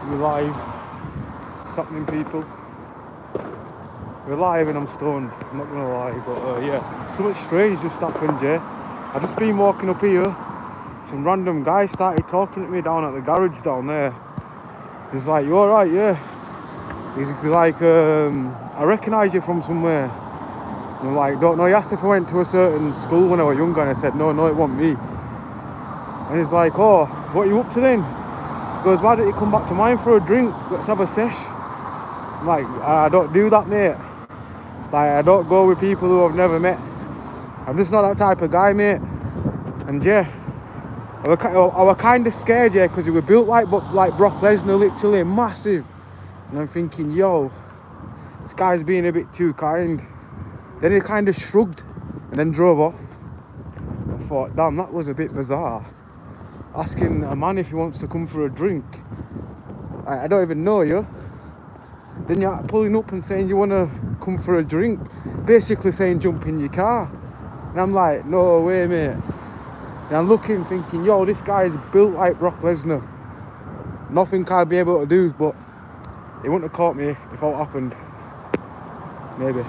We're live. What's happening, people? We're live and I'm stoned, I'm not gonna lie, but yeah. Something strange just happened, yeah. I just been walking up here. Some random guy started talking to me down at the garage down there. He's like, you alright? Yeah. He's like, I recognise you from somewhere. And I'm like, don't know. He asked if I went to a certain school when I was younger, and I said, no, it wasn't me. And he's like, oh, what are you up to then? He goes, why don't you come back to mine for a drink? Let's have a sesh. I'm like, I don't do that, mate. Like, I don't go with people who I've never met. I'm just not that type of guy, mate. And yeah, I was kind of scared, yeah, because he was built like Brock Lesnar, literally massive. And I'm thinking, yo, this guy's being a bit too kind. Then he kind of shrugged and then drove off. I thought, damn, that was a bit bizarre. Asking a man if he wants to come for a drink. I don't even know you. Then you're pulling up and saying you want to come for a drink. Basically saying jump in your car. And I'm like, no way, mate. And I'm looking, thinking, yo, this guy's built like Brock Lesnar. Nothing I'd be able to do, but he wouldn't have caught me if that happened. Maybe.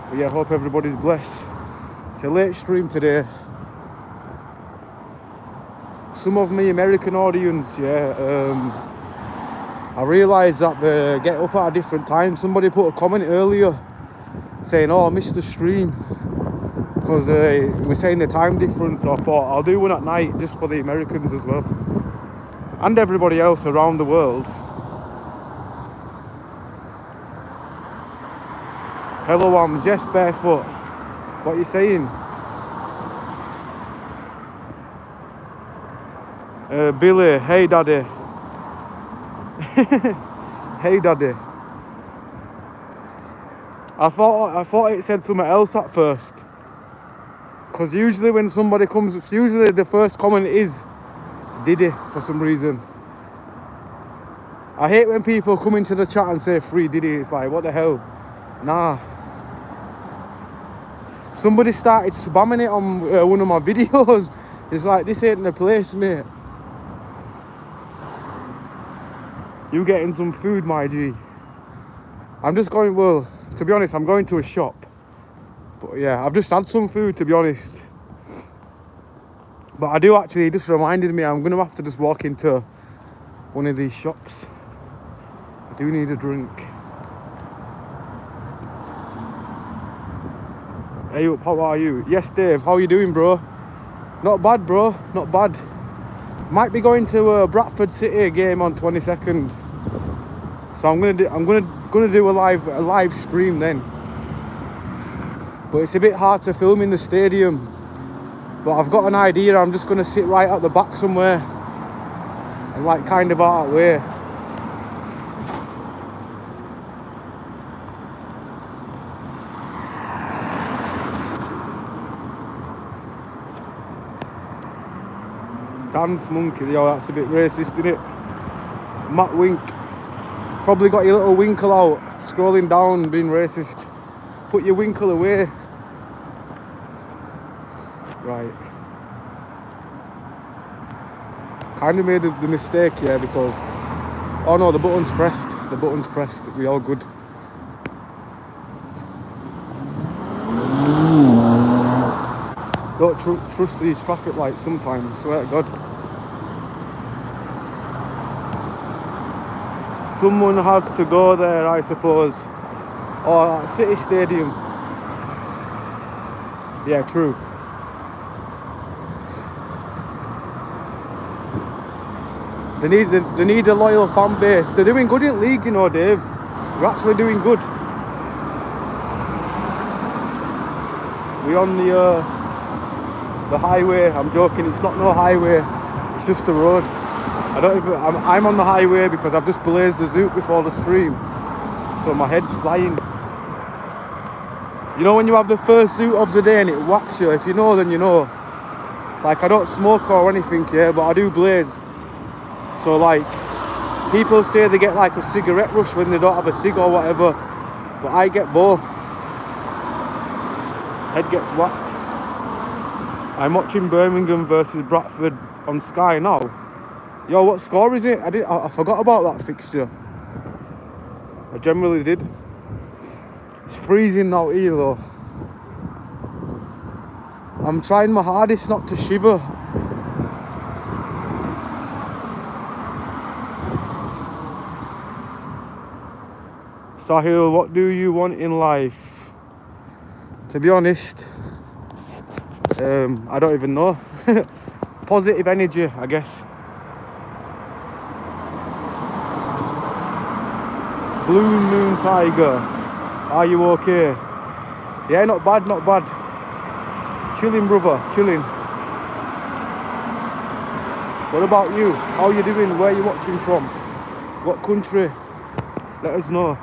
But yeah, hope everybody's blessed. It's a late stream today. Some of my American audience, yeah, I realised that they get up at a different time. Somebody put a comment earlier saying, oh, I missed the stream because we're saying the time difference. So I thought I'll do one at night just for the Americans as well and everybody else around the world. Hello, Ams. Yes, barefoot. What are you saying? Billy, hey daddy. Hey daddy. I thought it said something else at first. Because usually when somebody comes, usually the first comment is Diddy for some reason. I hate when people come into the chat and say free Diddy. It's like, what the hell? Nah. Somebody started spamming it on one of my videos. It's like, this ain't the place, mate. You getting some food, my G? I'm just going, well, to be honest, I'm going to a shop. But yeah, I've just had some food, to be honest. But I do actually, it just reminded me, I'm going to have to just walk into one of these shops. I do need a drink. Hey up, how are you? Yes, Dave, how are you doing, bro? Not bad, bro, not bad. Might be going to a Bradford City game on 22nd. So I'm gonna do a live stream then. But it's a bit hard to film in the stadium. But I've got an idea. I'm just gonna sit right at the back somewhere and like kind of out that way. Dance monkey, yo, that's a bit racist, isn't it? Matt Wink. Probably got your little winkle out, scrolling down, being racist. Put your winkle away. Right. Kind of made the mistake, yeah, because... Oh no, the button's pressed. The button's pressed. We all good. Don't trust these traffic lights sometimes, I swear to God. Someone has to go there, I suppose. Or City Stadium. Yeah, true. They need a loyal fan base. They're doing good in league, you know, Dave. They're actually doing good. We're on the highway. I'm joking, it's not no highway. It's just a road. I'm on the highway because I've just blazed the zoot before the stream. So my head's flying. You know when you have the first zoot of the day and it whacks you? If you know, then you know. Like, I don't smoke or anything, yeah, but I do blaze. So like, people say they get like a cigarette rush when they don't have a cig or whatever. But I get both. Head gets whacked. I'm watching Birmingham versus Bradford on Sky now. Yo, what score is it? I forgot about that fixture. I generally did. It's freezing out here though. I'm trying my hardest not to shiver. Sahil, what do you want in life? To be honest, I don't even know. Positive energy, I guess. Blue Moon Tiger, are you okay? Yeah, not bad, not bad. Chilling, brother, chilling. What about you? How you doing? Where are you watching from? What country? Let us know.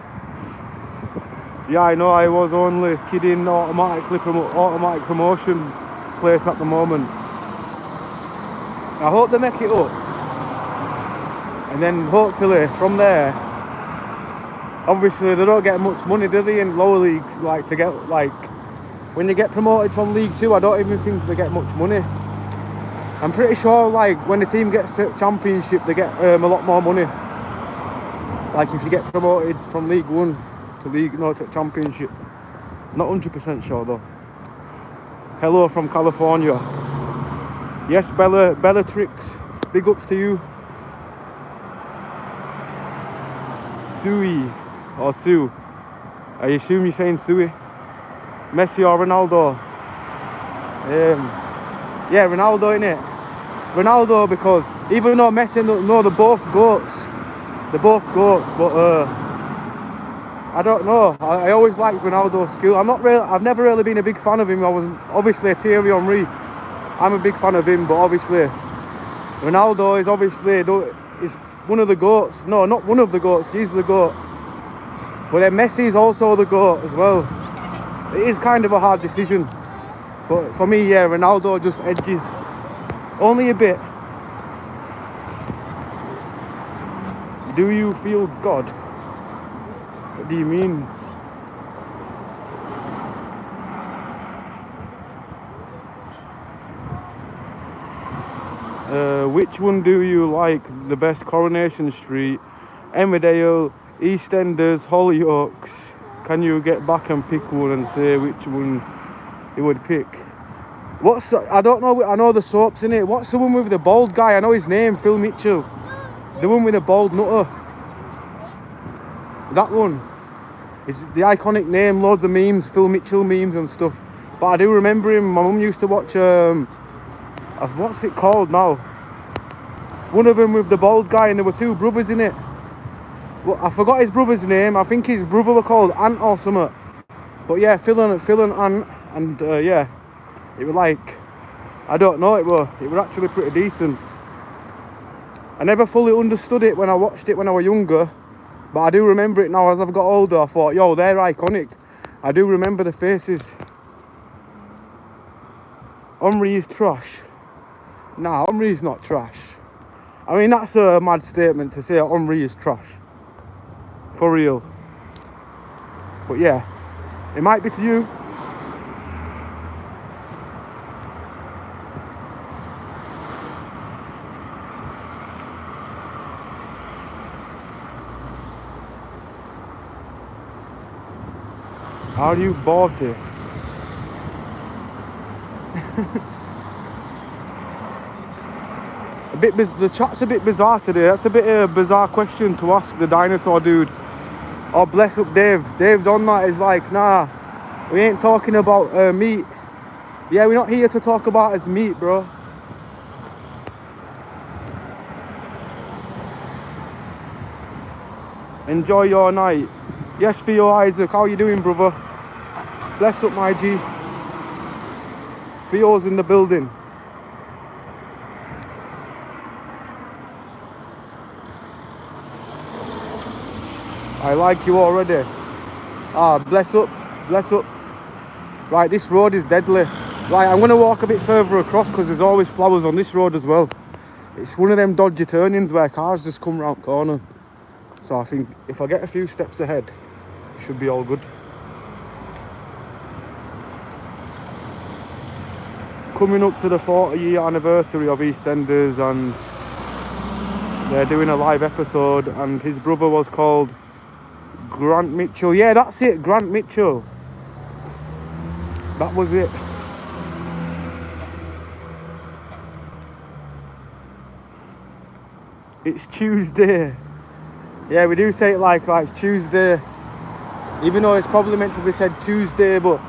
Yeah, I know, I was only kidding. Automatic promotion place at the moment. I hope they make it up. And then hopefully from there, obviously they don't get much money, do they, in lower leagues? Like to get, like, when you get promoted from League 2, I don't even think they get much money. I'm pretty sure, like, when the team gets to Championship, they get a lot more money. Like if you get promoted from League 1 to Championship. Not 100% sure though. Hello from California. Yes, Bellatrix, big ups to you. Sui or Sue. I assume you're saying Sui. Messi or Ronaldo? Yeah, Ronaldo, innit? Ronaldo, because even though Messi and no, they're both goats. They're both goats, but I don't know. I always liked Ronaldo's skill. I've never really been a big fan of him. I was obviously a Thierry Henry. I'm a big fan of him, but obviously Ronaldo is is one of the goats. No, not one of the goats. He's the goat. But then Messi is also the goat as well. It is kind of a hard decision, but for me, yeah, Ronaldo just edges only a bit. Do you feel God? What do you mean? Which one do you like the best? Coronation Street, Emmerdale, EastEnders, Hollyoaks? Can you get back and pick one and say which one you would pick? I don't know, I know the soaps in it. What's the one with the bald guy? I know his name, Phil Mitchell. The one with the bald nutter. That one. It's the iconic name, loads of memes, Phil Mitchell memes and stuff. But I do remember him. My mum used to watch, what's it called now? One of them with the bald guy, and there were two brothers in it. Well, I forgot his brother's name. I think his brother were called Ant or something. But yeah, Phil and Ant, and yeah, it was like, I don't know, it were actually pretty decent. I never fully understood it when I watched it when I was younger, but I do remember it now as I've got older. I thought, yo, they're iconic. I do remember the faces. Henry is trash. Nah, Henry is not trash. I mean, that's a mad statement to say Henry is trash. For real. But yeah, it might be to you. Are you bought it? The chat's a bit bizarre today. That's a bit of a bizarre question to ask the dinosaur dude. Oh, bless up Dave. Dave's on that. Is like, nah, we ain't talking about meat. Yeah, we're not here to talk about his meat, bro. Enjoy your night. Yes, Theo Isaac, how you doing, brother? Bless up, my G. Theo's in the building. I like you already. Ah, bless up, bless up. Right, this road is deadly. Right, I'm gonna walk a bit further across because there's always flowers on this road as well. It's one of them dodgy turnings where cars just come round corner. So I think if I get a few steps ahead, it should be all good. Coming up to the 40-year anniversary of EastEnders, and They're doing a live episode, and his brother was called Grant Mitchell. Yeah, that's it, Grant Mitchell. That was it. It's Tuesday. Yeah, we do say it like it's Tuesday. Even though it's probably meant to be said Tuesday, but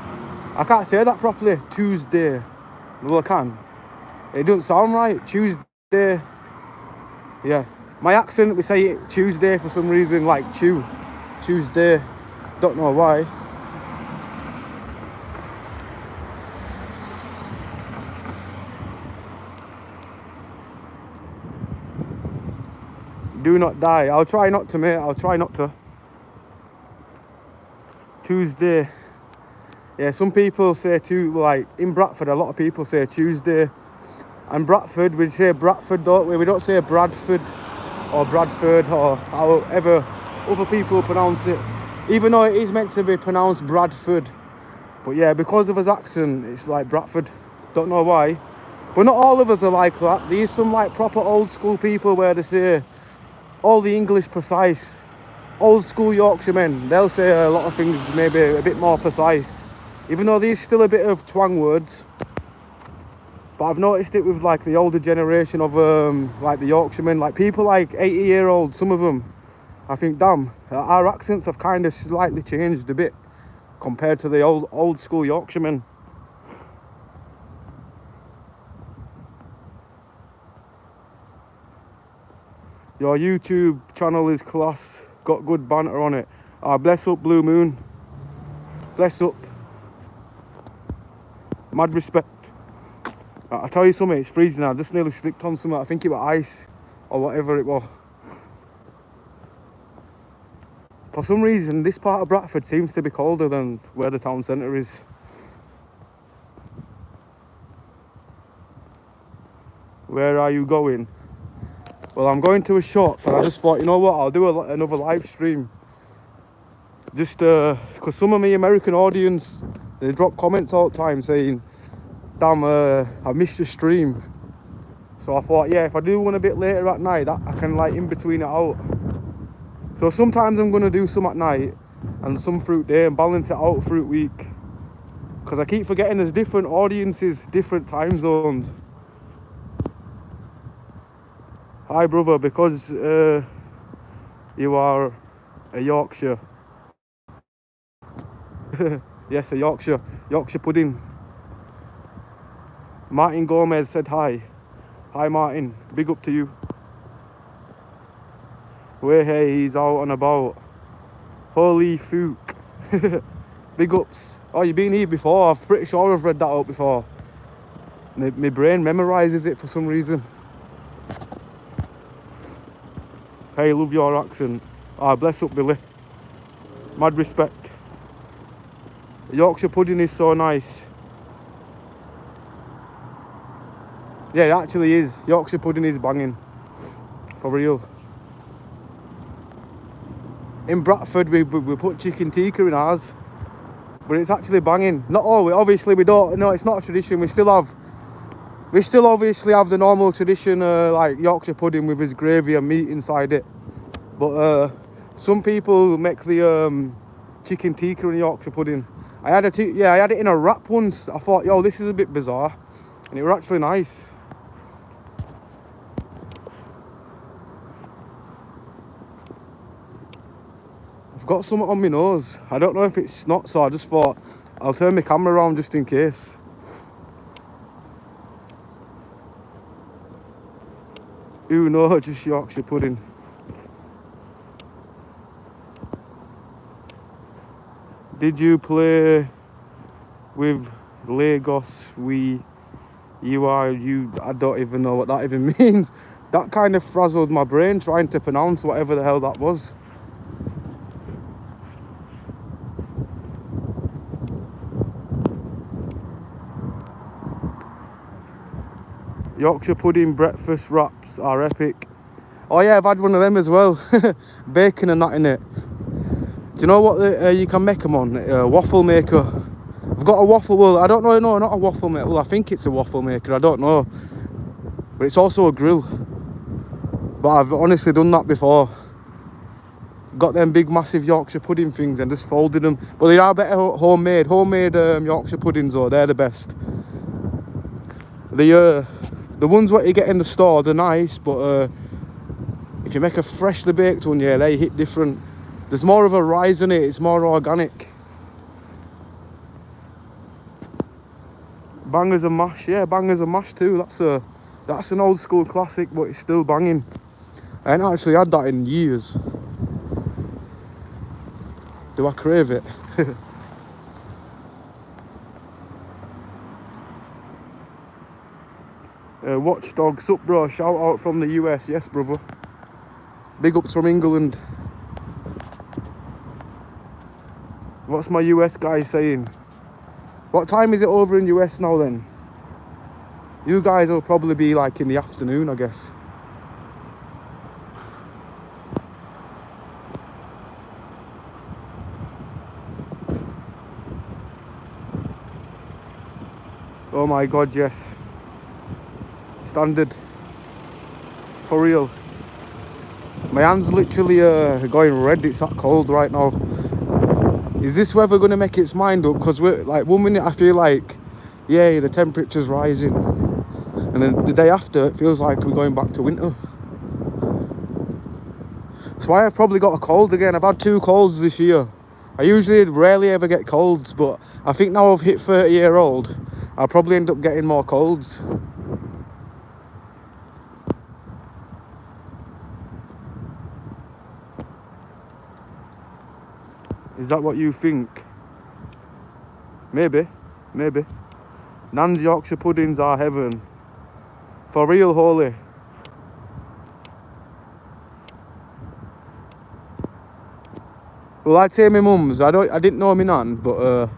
I can't say that properly. Tuesday. Well, I can. It doesn't sound right. Tuesday. Yeah. My accent, we say it Tuesday for some reason, like Tuesday. Don't know why. Do not die. I'll try not to, mate. I'll try not to. Tuesday. Yeah, some people say like in Bradford, a lot of people say Tuesday. And Bradford, we say Bradford, don't we? We don't say Bradford or Bradford or however other people pronounce it. Even though it is meant to be pronounced Bradford. But yeah, because of his accent, it's like Bradford. Don't know why. But not all of us are like that. There's some like proper old school people where they say all the English precise. Old school Yorkshiremen, they'll say a lot of things maybe a bit more precise. Even though there's still a bit of twang words. But I've noticed it with like the older generation of like the Yorkshiremen, like people like 80-year-olds, some of them. I think, damn, our accents have kind of slightly changed a bit compared to the old school Yorkshiremen. Your YouTube channel is class, got good banter on it. Bless up, Blue Moon. Bless up. Mad respect. I'll tell you something, it's freezing. I just nearly slipped on something. I think it was ice or whatever it was. For some reason, this part of Bradford seems to be colder than where the town centre is. Where are you going? Well, I'm going to a shop, and I just thought, you know what, I'll do another live stream. Just because some of my American audience, they drop comments all the time saying, damn, I missed your stream. So I thought, yeah, if I do one a bit later at night, that I can like in between it out. So sometimes I'm going to do some at night and some through day and balance it out through week. Because I keep forgetting there's different audiences, different time zones. Hi brother, because you are a Yorkshire. Yes, a Yorkshire pudding. Martin Gomez said hi. Hi Martin, big up to you. Where hey, he's out and about. Holy fook. Big ups. Oh, you've been here before? I'm pretty sure I've read that out before. My brain memorises it for some reason. Hey, love your accent. Bless up Billy. Mad respect. Yorkshire pudding is so nice. Yeah, it actually is. Yorkshire pudding is banging. For real. In Bradford, we put chicken tikka in ours. But it's actually banging. Not always. Obviously, we don't. No, it's not a tradition. We still obviously have the normal tradition, like Yorkshire pudding with his gravy and meat inside it. But some people make the chicken tikka in Yorkshire pudding. I had it in a wrap once. I thought, yo, this is a bit bizarre, and it was actually nice. I've got something on my nose. I don't know if it's snot, so I just thought I'll turn my camera around just in case. Ooh, no, just Yorkshire pudding. Did you play with Lagos? I don't even know what that even means. That kind of frazzled my brain trying to pronounce whatever the hell that was. Yorkshire pudding breakfast wraps are epic. Oh yeah, I've had one of them as well. Bacon and that in it. Do you know what you can make them on? A waffle maker. I've got a waffle, well, I don't know, no, not a waffle maker. Well, I think it's a waffle maker, I don't know. But it's also a grill. But I've honestly done that before. Got them big massive Yorkshire pudding things and just folded them. But they are better homemade. Homemade Yorkshire puddings though, they're the best. The ones what you get in the store, they're nice, but if you make a freshly baked one, yeah, they hit different. There's more of a rise in it, it's more organic. Bangers and mash, yeah, bangers and mash too. That's an old school classic, but it's still banging. I ain't actually had that in years. Do I crave it? Watchdog, sup bro, shout out from the US, yes brother. Big ups from England. What's my US guy saying? What time is it over in US now then? You guys will probably be like in the afternoon, I guess. Oh my god, yes. Standard. For real. My hand's literally going red, it's that cold right now. Is this weather going to make its mind up? Because we're like, 1 minute I feel like, yay, the temperature's rising. And then the day after, it feels like we're going back to winter. That's why I've probably got a cold again. I've had 2 colds this year. I usually rarely ever get colds, but I think now I've hit 30-year-old, I'll probably end up getting more colds. Is that what you think? Maybe, maybe. Nan's Yorkshire puddings are heaven. For real, holy. Well, I'd say my mum's. I didn't know my nan, but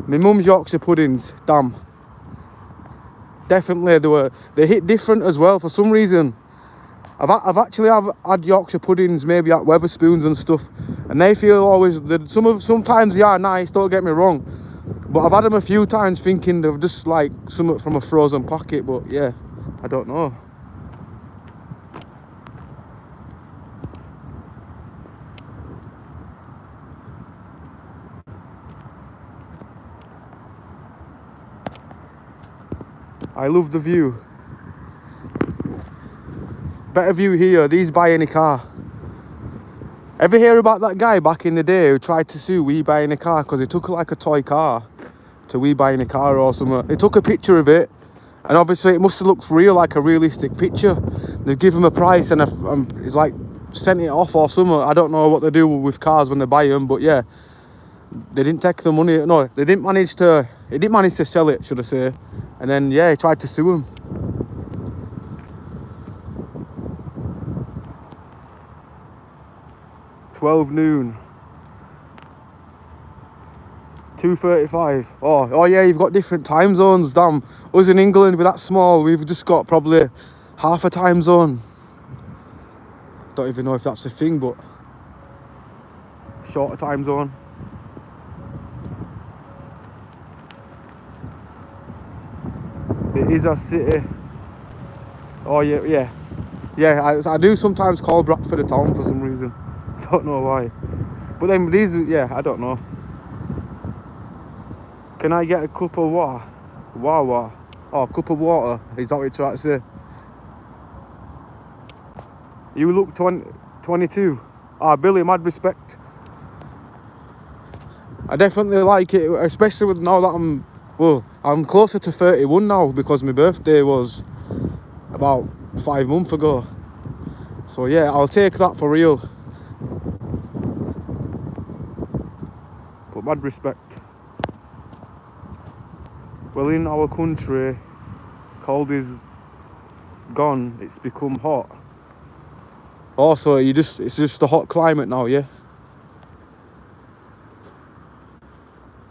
my mum's Yorkshire puddings, damn. Definitely, they hit different as well for some reason. I've actually had Yorkshire puddings maybe at Weatherspoons and stuff, and they feel always sometimes they are nice, don't get me wrong, but I've had them a few times thinking they're just like something from a frozen packet. But yeah, I don't know. I love the view. Better view here. These buy any car. Ever hear about that guy back in the day who tried to sue We Buy Any Car because he took like a toy car to We Buy Any Car or something? He took a picture of it, and obviously it must have looked real, like a realistic picture. They give him a price, and it's like sent it off or something. I don't know what they do with cars when they buy them, but yeah, they didn't take the money. No, they didn't manage to. He didn't manage to sell it, should I say? And then yeah, he tried to sue him. Noon. 2:35. Oh yeah, you've got different time zones. Damn, us in England, we're that small. We've just got probably half a time zone. Don't even know if that's a thing, but shorter time zone. It is a city. Oh yeah. I do sometimes call Bradford a town for some reason. Don't know why. But then these, yeah, I don't know. Can I get a cup of water? Wawa. Oh, a cup of water. Is that what you're trying to say? You look 22. Ah, Billy, mad respect. I definitely like it, especially with now that I'm closer to 31 now because my birthday was about 5 months ago. So yeah, I'll take that for real. But mad respect. Well, in our country, cold is gone, it's become hot. Also, it's just a hot climate now, yeah?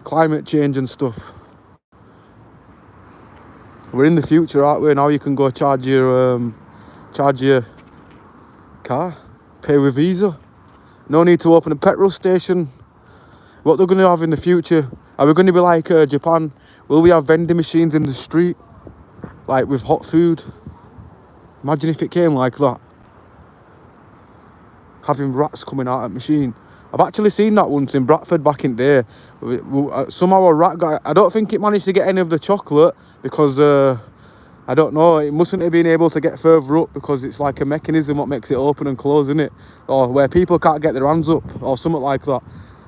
Climate change and stuff. We're in the future, aren't we? Now you can go charge your car, pay with Visa. No need to open a petrol station. What they're going to have in the future, are we going to be like Japan? Will we have vending machines in the street, like with hot food? Imagine if it came like that. having rats coming out at machine. I've actually seen that once in Bradford back in the day. Somehow a rat got... I don't think it managed to get any of the chocolate because... I don't know, it mustn't have been able to get further up because it's like a mechanism what makes it open and close, isn't it? Or where people can't get their hands up or something like that.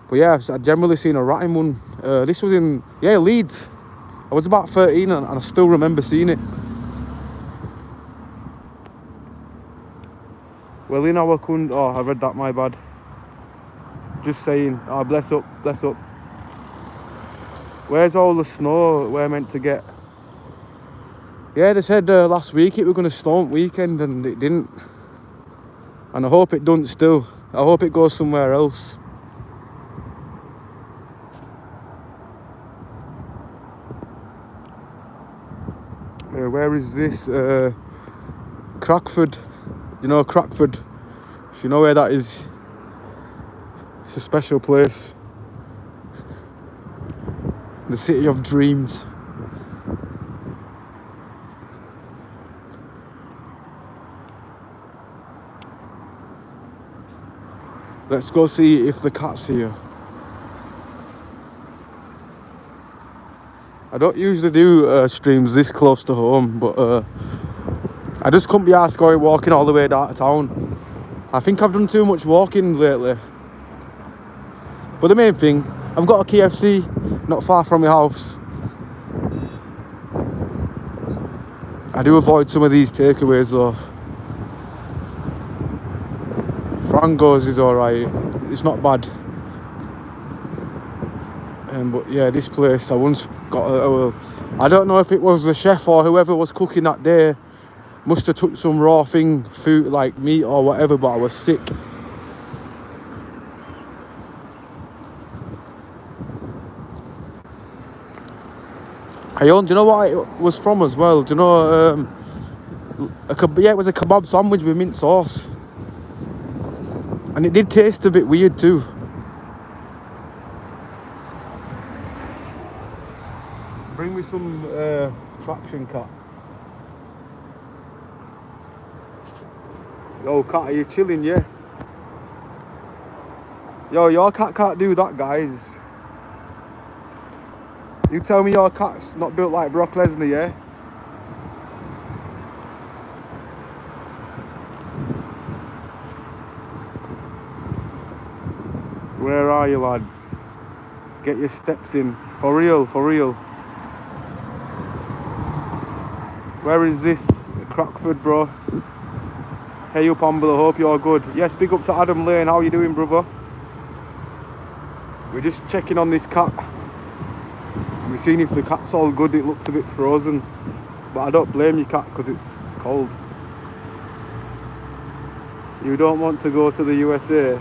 But yeah, I've generally seen a rat in one. This was in, yeah, Leeds. I was about 13 and I still remember seeing it. Well, in our country... Oh, I read that, my bad. Just saying. Oh, bless up, bless up. Where's all the snow we're meant to get? Yeah, they said last week it was going to storm weekend and it didn't. And I hope it doesn't still. I hope it goes somewhere else. Where is this? Crackford. You know Crackford? If you know where that is, it's a special place. The city of dreams. Let's go see if the cat's here. I don't usually do streams this close to home, but I just couldn't be arsed going walking all the way down to town. I think I've done too much walking lately. But the main thing, I've got a KFC not far from my house. I do avoid some of these takeaways though. Frango's is alright, it's not bad. But yeah, this place, I once got I don't know if it was the chef or whoever was cooking that day, must have took some raw food like meat or whatever, but I was sick. Do you know what it was from as well? Do you know, yeah, it was a kebab sandwich with mint sauce. And it did taste a bit weird too. Bring me some traction, cat. Yo, cat, are you chilling, yeah? Yo, your cat can't do that, guys. You tell me your cat's not built like Brock Lesnar, yeah? Where are you, lad? Get your steps in. For real, for real. Where is this? Crackford, bro. Hey up, Ambler, hope you're good. Yes, big up to Adam Lane. How you doing, brother? We're just checking on this cat. We're seeing if the cat's all good. It looks a bit frozen. But I don't blame your cat because it's cold. You don't want to go to the USA?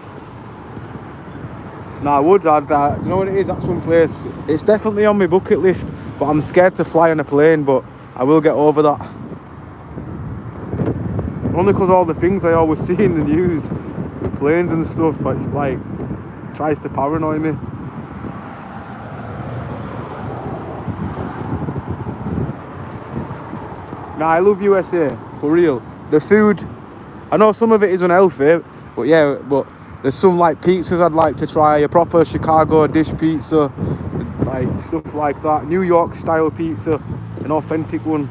No, I would. You know what it is? That's one place. It's definitely on my bucket list, but I'm scared to fly on a plane, but I will get over that. Only because all the things I always see in the news, the planes and stuff, like tries to paranoid me. Nah, I love USA, for real. The food, I know some of it is unhealthy, but yeah, but there's some like pizzas I'd like to try, a proper Chicago dish pizza, like stuff like that. New York style pizza, an authentic one.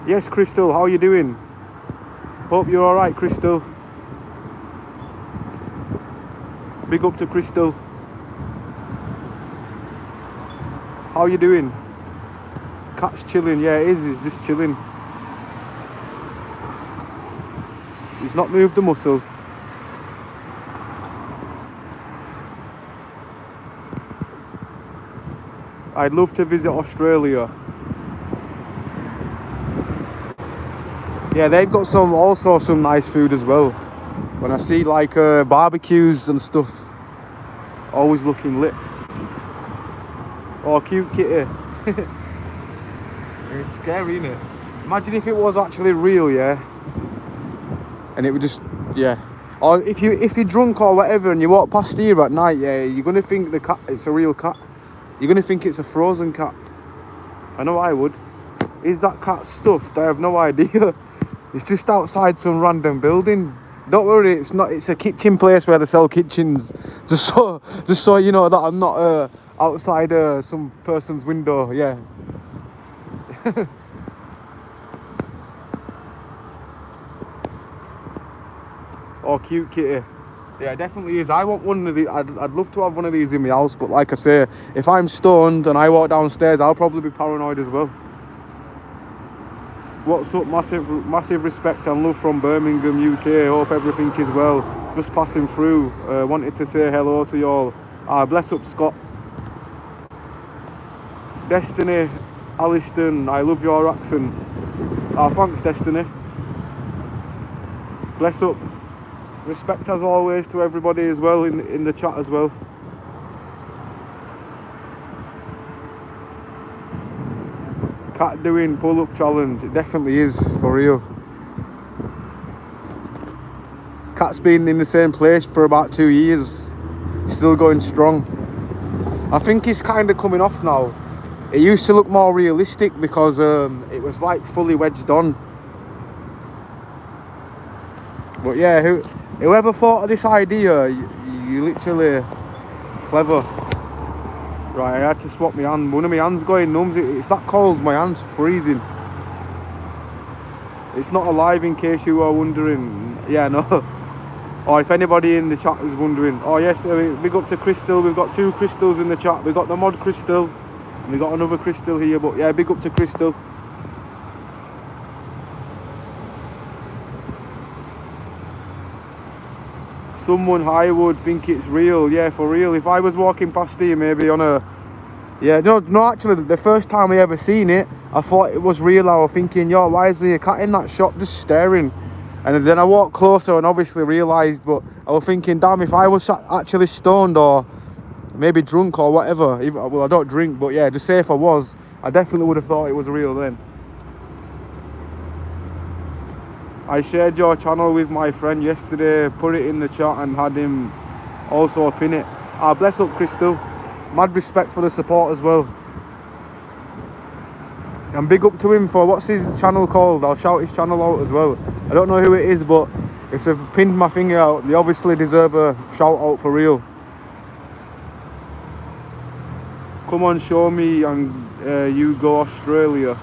Yes, Crystal, how are you doing? Hope you're alright, Crystal. Big up to Crystal. How are you doing? Cat's chilling, yeah it is, he's just chilling. He's not moved the muscle. I'd love to visit Australia. Yeah, they've got also some nice food as well. When I see like barbecues and stuff, always looking lit. Oh, cute kitty. It's scary, isn't it? Imagine if it was actually real, yeah. And it would just, yeah. Or if you're drunk or whatever and you walk past here at night, yeah, you're gonna think the cat, it's a real cat. You're gonna think it's a frozen cat. I know I would. Is that cat stuffed? I have no idea. It's just outside some random building. Don't worry, it's not. It's a kitchen place where they sell kitchens. Just so you know that I'm not outside some person's window. Yeah. Oh, cute kitty. Yeah, it definitely is. I want one of these. I'd love to have one of these in my house, but like I say, if I'm stoned and I walk downstairs, I'll probably be paranoid as well. What's up? Massive respect and love from Birmingham, UK. Hope everything is well. Just passing through. Wanted to say hello to you all. Bless up, Scott. Destiny, Aliston, I love your accent. Thanks, Destiny. Bless up. Respect as always to everybody as well in the chat as well. Cat doing pull-up challenge. It definitely is, for real. Cat's been in the same place for about 2 years. Still going strong. I think it's kind of coming off now. It used to look more realistic because it was like fully wedged on. But yeah, whoever thought of this idea, you literally clever. Right, I had to swap my hand. One of my hands going numb. It's that cold, my hand's freezing. It's not alive in case you are wondering. Yeah, no. Or if anybody in the chat is wondering. Oh yes, big up to Crystal. We've got 2 crystals in the chat. We've got the mod crystal. And we got another crystal here. But yeah, big up to Crystal. Someone high would think it's real. Yeah, for real. If I was walking past here maybe on a... Yeah, no, actually, the first time I ever seen it, I thought it was real. I was thinking, yo, why is there a cat in that shop just staring? And then I walked closer and obviously realised, but I was thinking, damn, if I was actually stoned or maybe drunk or whatever, well, I don't drink, but yeah, just say if I was, I definitely would have thought it was real then. I shared your channel with my friend yesterday, put it in the chat and had him also pin it. Bless up, Crystal. Mad respect for the support as well. And big up to him for, what's his channel called? I'll shout his channel out as well. I don't know who it is, but if they've pinned my finger out, they obviously deserve a shout out for real. Come on, show me and you go Australia.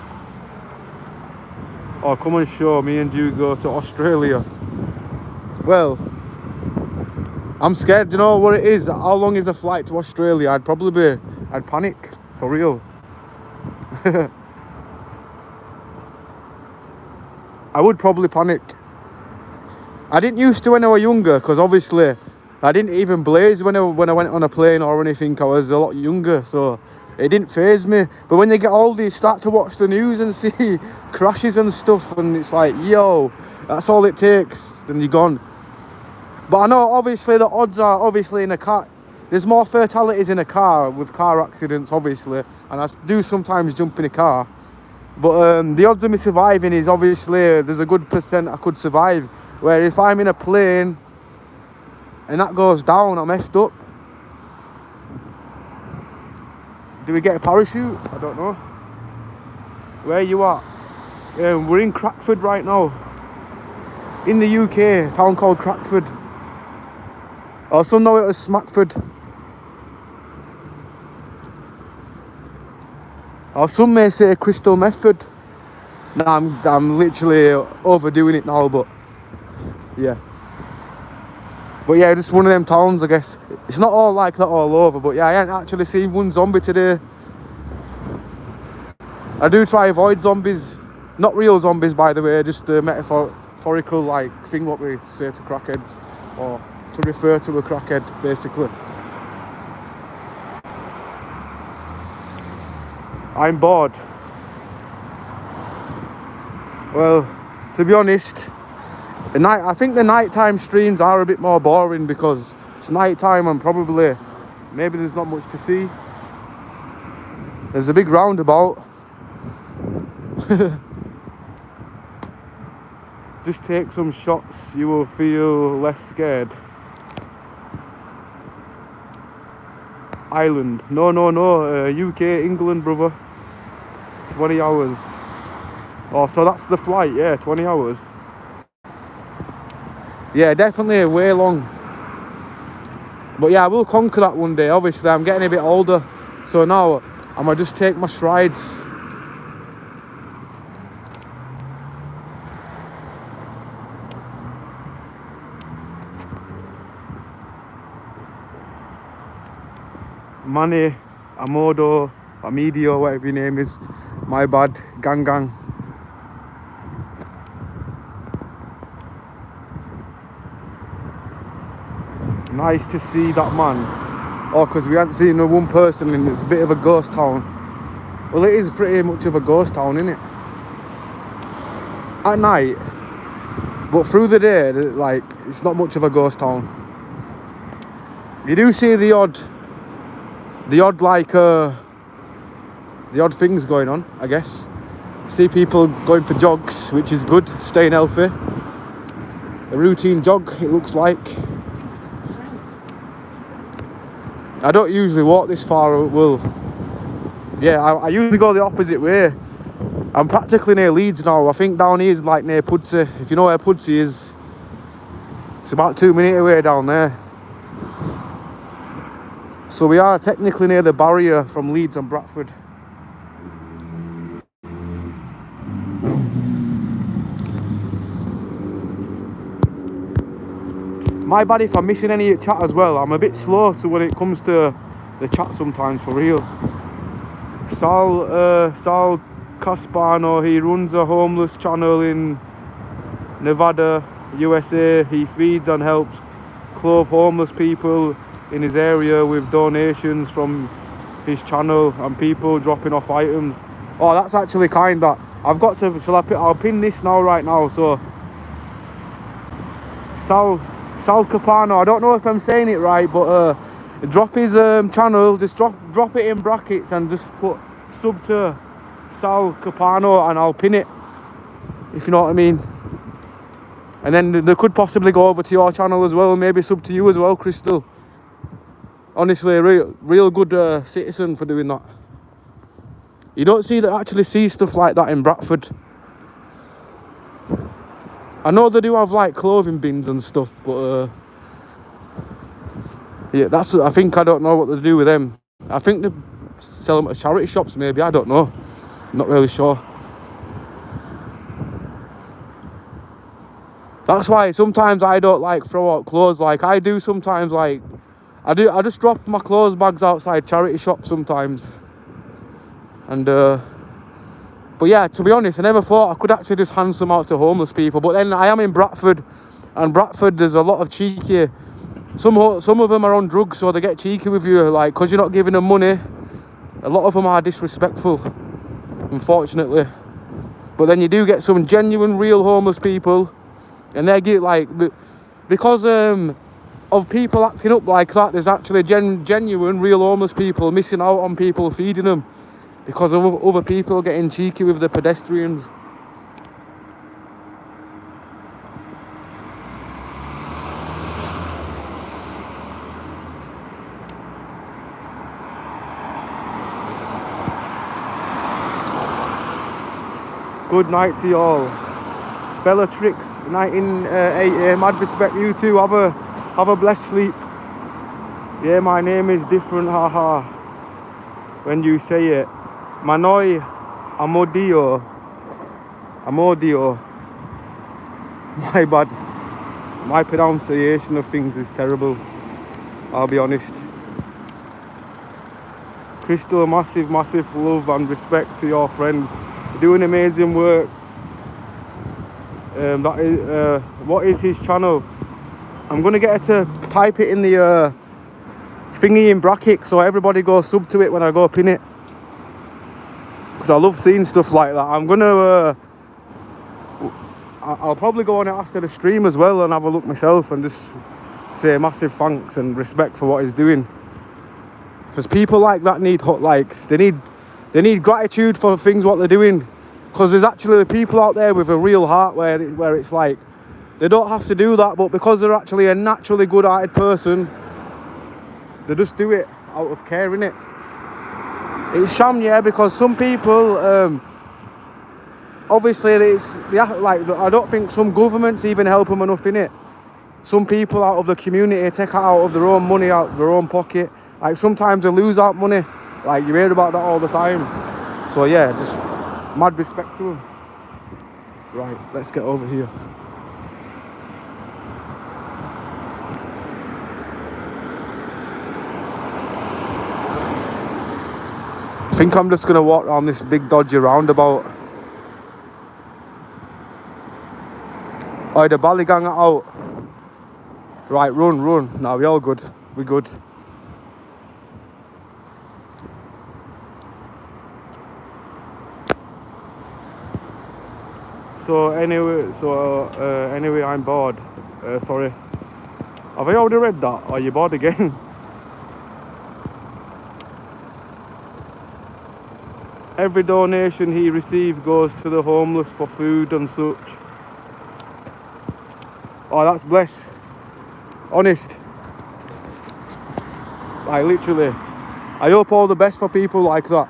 Or come and show me and you go to Australia. Well, I'm scared. You know what it is? How long is a flight to Australia? I'd panic, for real. I would probably panic. I didn't used to when I was younger, because obviously I didn't even blaze when I went on a plane or anything. I was a lot younger, so it didn't faze me. But when you get older, you start to watch the news and see crashes and stuff, and it's like, yo, that's all it takes, then you're gone. But I know obviously the odds are obviously in a car. There's more fatalities in a car with car accidents, obviously, and I do sometimes jump in a car. But the odds of me surviving is obviously, there's a good percent I could survive. Where if I'm in a plane and that goes down, I'm effed up. Do we get a parachute? I don't know. Where you at? We're in Crackford right now. In the UK, a town called Crackford. Or some know it as Smackford. Or some may say Crystal Method. Nah, I'm literally overdoing it now, but yeah. But yeah, just one of them towns, I guess. It's not all like that all over, but yeah, I ain't actually seen one zombie today. I do try avoid zombies. Not real zombies, by the way, just the metaphorical like thing what we say to crackheads, or to refer to a crackhead, basically. I'm bored. Well, to be honest, I think the nighttime streams are a bit more boring because it's nighttime and probably maybe there's not much to see. There's a big roundabout. Just take some shots, you will feel less scared. Ireland. No. UK, England, brother. 20 hours. Oh, so that's the flight, yeah, 20 hours. Yeah, definitely way long. But yeah, I will conquer that one day. Obviously, I'm getting a bit older, so now I'm gonna just take my strides. Manny, Amodo, Amidio, whatever your name is. My bad, gang. Nice to see that man. Oh, because we haven't seen no one person and it's a bit of a ghost town. Well, it is pretty much of a ghost town, isn't it? At night, but through the day, like, it's not much of a ghost town. You do see the odd things going on, I guess. See people going for jogs, which is good, staying healthy. A routine jog, it looks like. I don't usually walk this far, well, yeah, I usually go the opposite way. I'm practically near Leeds now. I think down here is like near Pudsey. If you know where Pudsey is, it's about 2 minutes away down there. So we are technically near the barrier from Leeds and Bradford. My bad if I'm missing any chat as well. I'm a bit slow to when it comes to the chat sometimes, for real. Sal Caspano, he runs a homeless channel in Nevada, USA. He feeds and helps clothe homeless people in his area with donations from his channel and people dropping off items. Oh, that's actually kind. That I've got to. I'll pin this now, right now. So Sal Capano, I don't know if I'm saying it right, but drop his channel, just drop it in brackets and just put sub to Sal Capano and I'll pin it, if you know what I mean. And then they could possibly go over to your channel as well, maybe sub to you as well, Crystal. Honestly, a real good citizen for doing that. You don't actually see stuff like that in Bradford. I know they do have like clothing bins and stuff, but yeah, I think I don't know what they do with them. I think they sell them at charity shops, maybe. I don't know. I'm not really sure. That's why sometimes I don't like throw out clothes like I do sometimes. Like I just drop my clothes bags outside charity shops sometimes. And but yeah, to be honest, I never thought I could actually just hand some out to homeless people. But then I am in Bradford, and Bradford there's a lot of cheeky. Some of them are on drugs, so they get cheeky with you, like, because you're not giving them money. A lot of them are disrespectful, unfortunately. But then you do get some genuine, real homeless people, and they get like, because of people acting up like that, there's actually genuine, real homeless people missing out on people feeding them because of other people getting cheeky with the pedestrians. Good night to you all. Bellatrix 1988. Mad respect, you too. Have a blessed sleep. Yeah, my name is different, haha. When you say it. Manoi Amodio. My bad. My pronunciation of things is terrible, I'll be honest. Crystal, massive love and respect to your friend. You're doing amazing work. That is what is his channel? I'm gonna get her to type it in the thingy in brackets so everybody go sub to it when I go pin it, because I love seeing stuff like that. I'm gonna I'll probably go on it after the stream as well and have a look myself and just say massive thanks and respect for what he's doing, because people like that need they need gratitude for things what they're doing, because there's actually people out there with a real heart where it's like they don't have to do that, but because they're actually a naturally good-hearted person, they just do it out of care, innit? It's sham, yeah, because some people obviously I don't think some governments even help them enough, innit? some people out of the community take it out of their own money, out of their own pocket. Like sometimes they lose out money. Like you hear about that all the time. So yeah, just mad respect to them. Right, let's get over here. I think I'm just gonna walk around this big dodgy roundabout. Oh, the Ballygang are out. Right, run. Now we all good. We good. So anyway, I'm bored. Sorry. Have I already read that? Are you bored again? Every donation he receives goes to the homeless for food and such. Oh, that's blessed. Honest. Like literally. I hope all the best for people like that.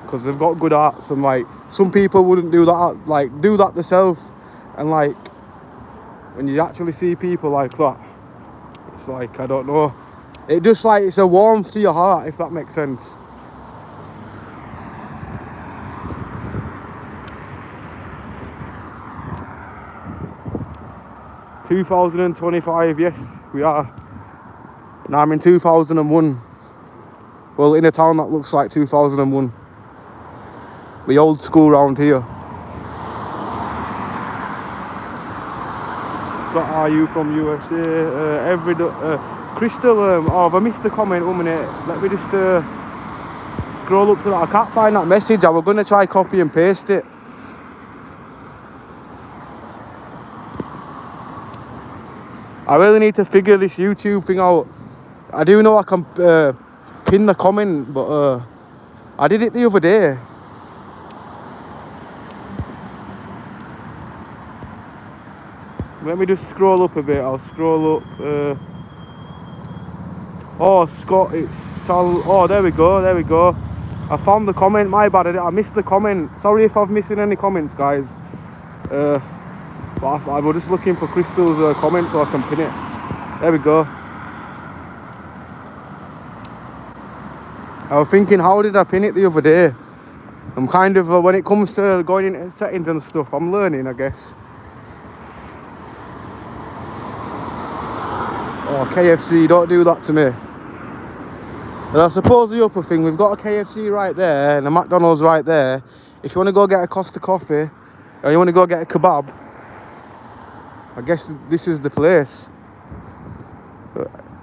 Because they've got good hearts, and like some people wouldn't do that, like do that themselves. And like when you actually see people like that, it's like, I don't know, it just like, it's a warmth to your heart, if that makes sense. "2025, yes, we are. Now I'm in 2001. Well, in a town that looks like 2001. The old school round here. Scott, are you from USA? Crystal, oh, have I missed a comment? 1 minute. Let me just scroll up to that. I can't find that message. I was going to try copy and paste it. I really need to figure this YouTube thing out. I do know I can pin the comment, but I did it the other day. Let me just scroll up a bit. I'll scroll up. Oh, Scott, it's Sal. Oh, there we go. I found the comment. My bad. I missed the comment. Sorry if I've missing any comments, guys. But I was just looking for Crystal's comment so I can pin it. There we go. I was thinking, how did I pin it the other day? I'm kind of, when it comes to going into settings and stuff, I'm learning, I guess. Oh, KFC, don't do that to me. And I suppose the upper thing, we've got a KFC right there and a McDonald's right there. If you want to go get a Costa coffee, or you want to go get a kebab, I guess this is the place.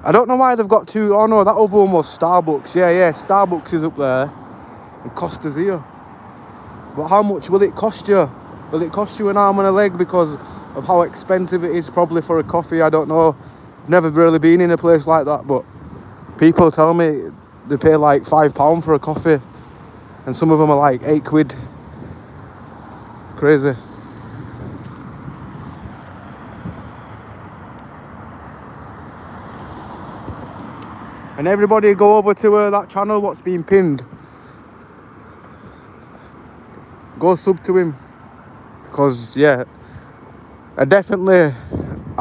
I don't know why they've got two. Oh no, that other one was Starbucks. Yeah, Starbucks is up there and Costa's here. But how much will it cost you? Will it cost you an arm and a leg because of how expensive it is probably for a coffee? I don't know. Never really been in a place like that, but people tell me they pay like £5 for a coffee, and some of them are like £8. Crazy. And everybody go over to that channel what's been pinned. Go sub to him, because yeah, I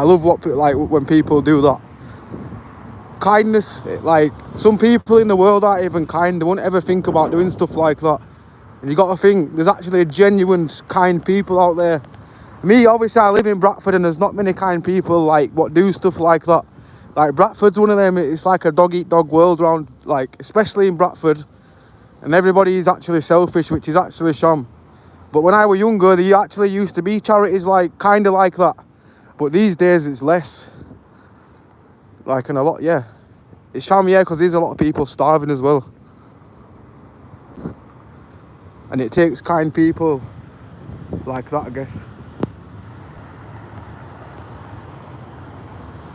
love when people do that. Kindness, like some people in the world aren't even kind. They won't ever think about doing stuff like that. And you got to think there's actually genuine kind people out there. Me, obviously, I live in Bradford, and there's not many kind people like what do stuff like that. Like Bradford's one of them. It's like a dog eat dog world round, like especially in Bradford, and everybody is actually selfish, which is actually sham. But when I was younger, there actually used to be charities like kind of like that. But these days it's less. Like, and a lot, yeah. It's sham, yeah, because there's a lot of people starving as well. And it takes kind people like that, I guess.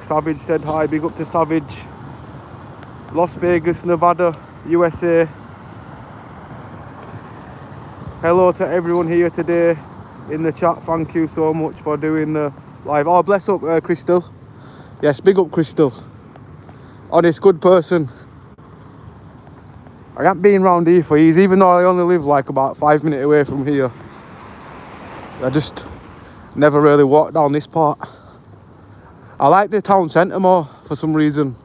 Savage said hi, big up to Savage. Las Vegas, Nevada, USA. Hello to everyone here today in the chat. Thank you so much for doing the live. Oh, bless up Crystal. Yes, big up Crystal. Honest, good person. I haven't been round here for years, even though I only live like about 5 minutes away from here. I just never really walked down this part. I like the town centre more for some reason.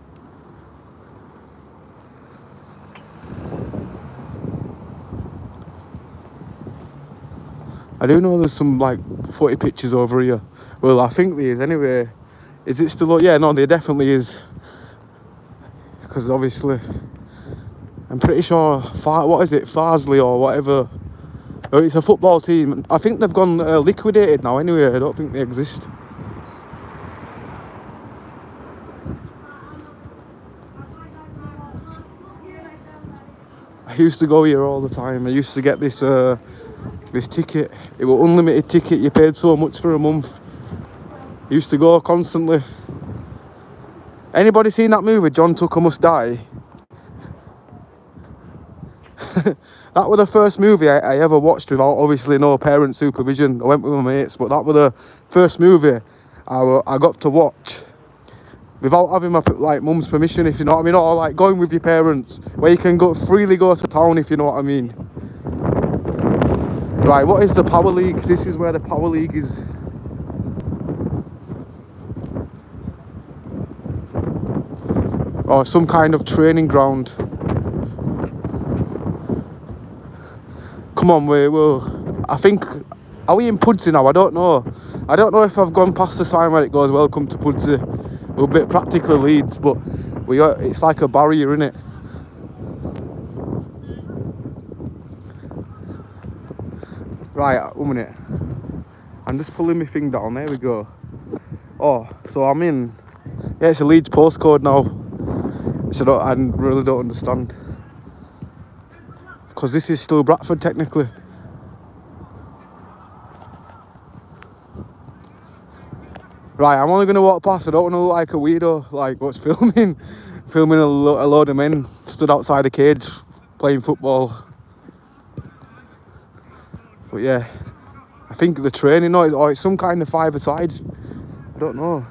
I do know there's some like footy pitches over here. Well, I think there is anyway. Is it still? Yeah, no, there definitely is. Because obviously, I'm pretty sure. What is it? Farsley or whatever. Oh, it's a football team. I think they've gone liquidated now. Anyway, I don't think they exist. I used to go here all the time. I used to get this this ticket. It was unlimited ticket. You paid so much for a month. I used to go constantly. Anybody seen that movie, John Tucker Must Die? That was the first movie I ever watched without obviously no parent supervision. I went with my mates, but that was the first movie I got to watch without having my like mum's permission, if you know what I mean, or like going with your parents, where you can freely go to town, if you know what I mean. Right, what is the Power League? This is where the Power League is. Or some kind of training ground. Come on, we will. I think, are we in Pudsey now? I don't know. I don't know if I've gone past the sign where it goes welcome to Pudsey. We're a bit practically Leeds, but it's like a barrier, innit? Right, 1 minute. I'm just pulling my thing down. There we go. Oh, so I'm in. Yeah, it's a Leeds postcode now. So I really don't understand. Because this is still Bradford, technically. Right, I'm only going to walk past. I don't want to look like a weirdo, like what's filming. Filming a load of men stood outside a cage playing football. But yeah, I think the training, or it's some kind of five-a-side. I don't know.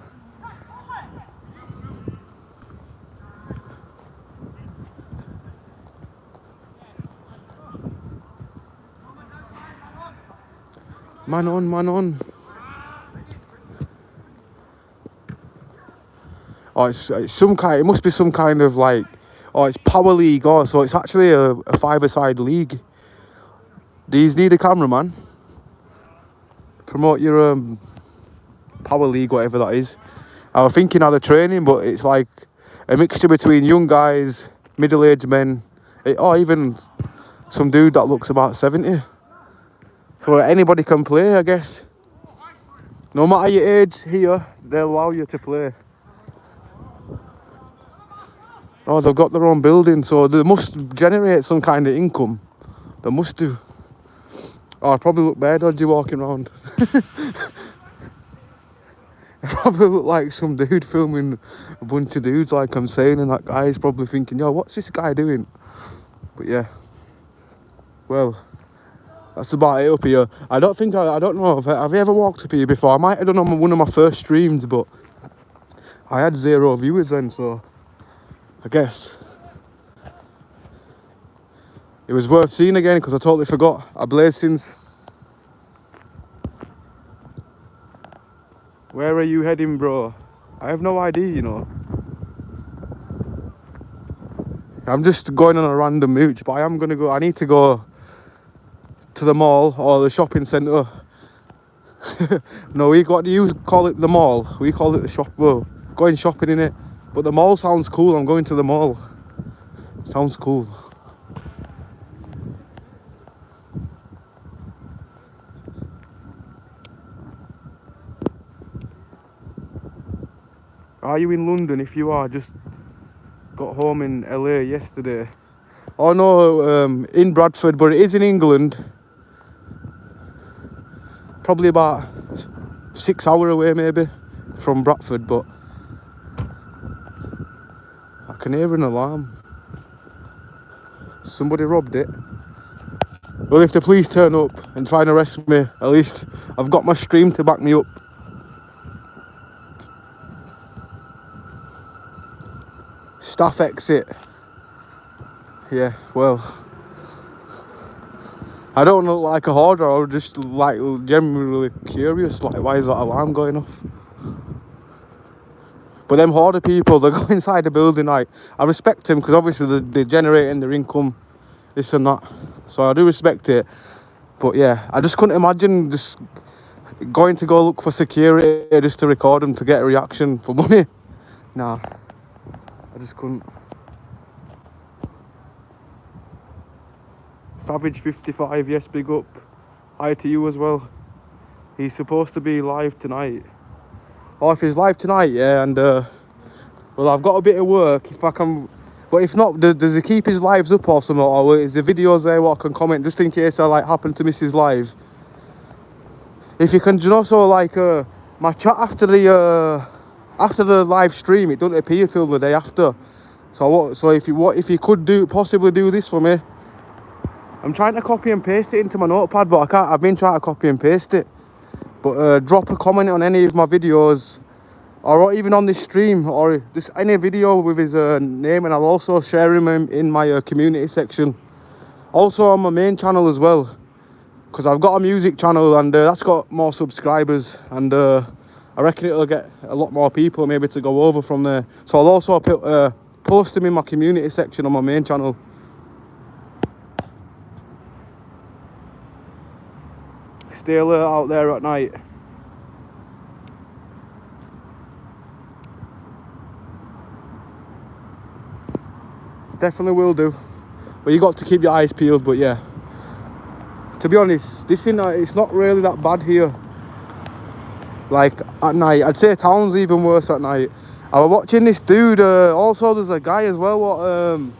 Man on, man on. Oh, it's some kind. It must be some kind of like. Oh, it's Power League. Oh, so it's actually a five-a-side league. Do you need a cameraman? Promote your Power League, whatever that is. I was thinking of the training, but it's like a mixture between young guys, middle-aged men, or even some dude that looks about 70. So anybody can play, I guess. No matter your age here, they'll allow you to play. Oh, they've got their own building, so they must generate some kind of income. They must do. Oh, I probably look bad dodgy walking around. I probably look like some dude filming a bunch of dudes, like I'm saying, and that guy's probably thinking, yo, what's this guy doing? But yeah. Well, that's about it up here. I don't know, have you ever walked up here before? I might have done on one of my first streams, but I had 0 viewers then, so I guess it was worth seeing again, because I totally forgot. I blazed since. Where are you heading, bro? I have no idea, you know. I'm just going on a random mooch, but I am going to go. I need to go to the mall or the shopping centre. No, what do you call it? The mall. We call it the shop. Well, going shopping in it. But the mall sounds cool. I'm going to the mall. Sounds cool. Are you in London? If you are, just got home in LA yesterday. Oh no, in Bradford, but it is in England. Probably about 6 hours away maybe from Bradford, but I can hear an alarm. Somebody robbed it. Well, if the police turn up and try and arrest me, at least I've got my stream to back me up. Staff exit. Yeah, well, I don't look like a hoarder, or just like generally curious, like why is that alarm going off? But them hoarder people, they go inside the building. Like, I respect them because obviously they're generating their income, this and that. So I do respect it. But yeah, I just couldn't imagine just going to go look for security just to record them to get a reaction for money. Nah, I just couldn't. Savage 55, yes, big up. Hi to you as well. He's supposed to be live tonight. Or if he's live tonight, yeah, and well, I've got a bit of work if I can. But if not, does he keep his lives up or something? Or is the videos there what I can comment just in case I like happen to miss his live? If you can, you know, so like my chat after the live stream, it doesn't appear till the day after. So if you could possibly do this for me. I'm trying to copy and paste it into my notepad, but I can't. I've been trying to copy and paste it. But drop a comment on any of my videos, or even on this stream, or just any video with his name, and I'll also share him in my community section. Also on my main channel as well, because I've got a music channel and that's got more subscribers, and I reckon it'll get a lot more people maybe to go over from there. So I'll also post him in my community section on my main channel. Stay alert out there at night. Definitely will do. But you got to keep your eyes peeled. But yeah, to be honest, it's not really that bad here. Like at night, I'd say town's even worse at night. I was watching this dude. Also, there's a guy as well. What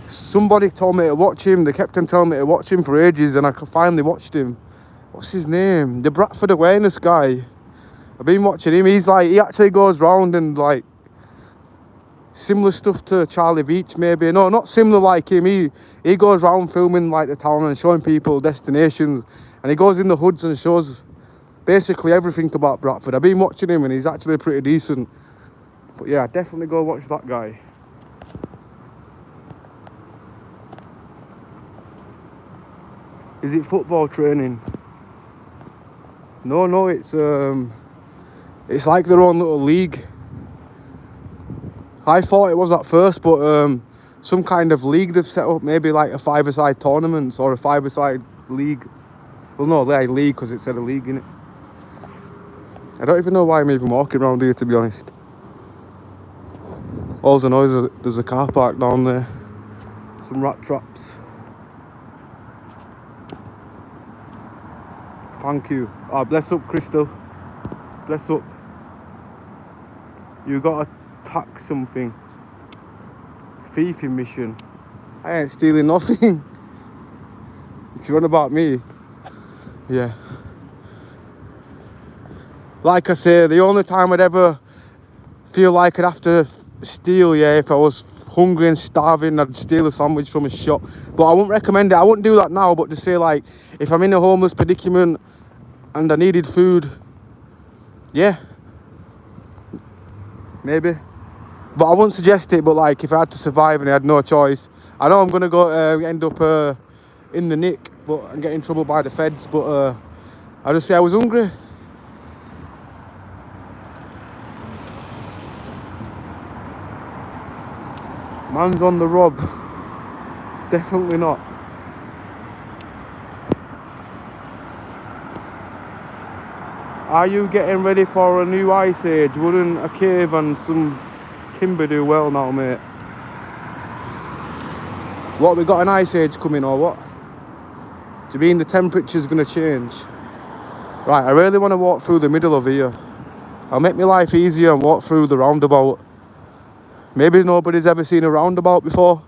somebody told me to watch him. They kept on telling me to watch him for ages, and I finally watched him. What's his name? The Bradford Awareness guy. I've been watching him. He's like, he actually goes round and like similar stuff to Charlie Veach maybe. No, not similar like him. He goes round filming like the town and showing people destinations, and he goes in the hoods and shows basically everything about Bradford. I've been watching him and he's actually pretty decent. But yeah, definitely go watch that guy. Is it football training? No, it's like their own little league. I thought it was at first, but some kind of league they've set up, maybe like a five-a-side tournament or a five-a-side league. Well, no, they're league because it said a league in it. I don't even know why I'm even walking around here, to be honest. All I know is there's a car park down there. Some rat traps. Thank you. Ah, bless up, Crystal. Bless up. You gotta tax something. Thieving mission. I ain't stealing nothing. If you're on about me, yeah. Like I say, the only time I'd ever feel like I'd have to steal, yeah, if I was hungry and starving, I'd steal a sandwich from a shop. But I wouldn't recommend it. I wouldn't do that now, but to say like, if I'm in a homeless predicament and I needed food, yeah, maybe. But I wouldn't suggest it, but like if I had to survive and I had no choice, I know I'm gonna go end up in the nick, but and get in trouble by the feds, but I just say I was hungry. Man's on the rob. Definitely not. Are you getting ready for a new ice age? Wouldn't a cave and some timber do well now, mate? What, we got an ice age coming or what? Do you mean the temperature's gonna change? Right, I really want to walk through the middle of here. I'll make my life easier and walk through the roundabout. Maybe nobody's ever seen a roundabout before.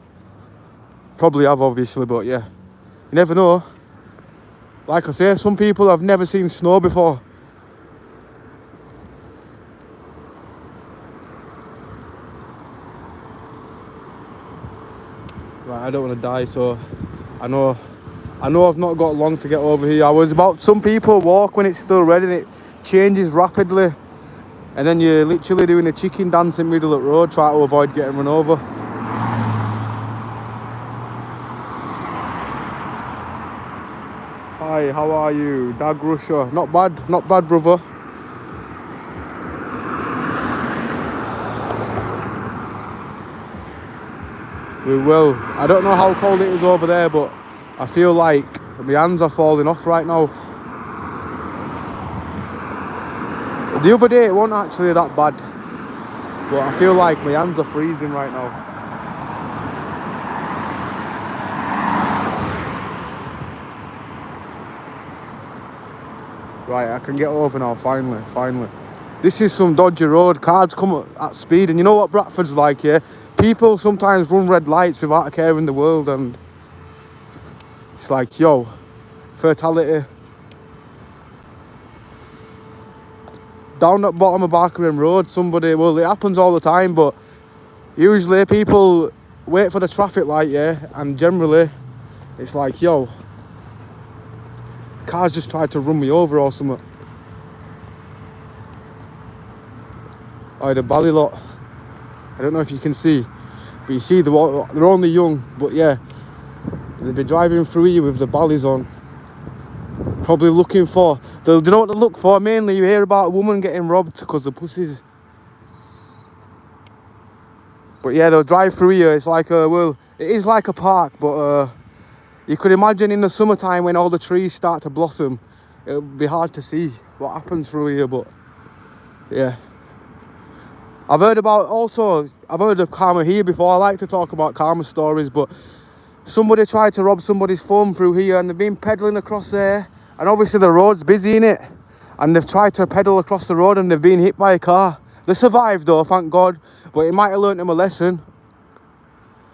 Probably have, obviously, but yeah. You never know. Like I say, some people have never seen snow before. Right, I don't want to die, so I know I've not got long to get over here. Some people walk when it's still red and it changes rapidly. And then you're literally doing a chicken dance in the middle of the road, trying to avoid getting run over. Hi, how are you? Dag Russia. Not bad, brother. We will. I don't know how cold it is over there, but I feel like my hands are falling off right now. The other day it wasn't actually that bad, but I feel like my hands are freezing right now. Right, I can get over now, finally. This is some dodgy road. Cars come at speed, and you know what Bradford's like, yeah? People sometimes run red lights without a care in the world, and it's like, yo, fatality. Down at bottom of Barkerham Road, somebody, well, it happens all the time, but usually people wait for the traffic light, yeah, and generally it's like, yo, cars just tried to run me over or something. Oh, the Bally lot, I don't know if you can see, but you see they're only young, but yeah, they'll be driving through you with the Ballys on, probably looking for, do you know what they look for? Mainly you hear about a woman getting robbed because of pussies. But yeah, they'll drive through you. It's like well, it is like a park, but you could imagine in the summertime when all the trees start to blossom, it'll be hard to see what happens through here. But yeah, I've heard of karma here before. I like to talk about karma stories, but somebody tried to rob somebody's phone through here, and they've been pedaling across there, and obviously the road's busy in it, and they've tried to pedal across the road and they've been hit by a car. They survived though, thank God, but it might have learnt them a lesson.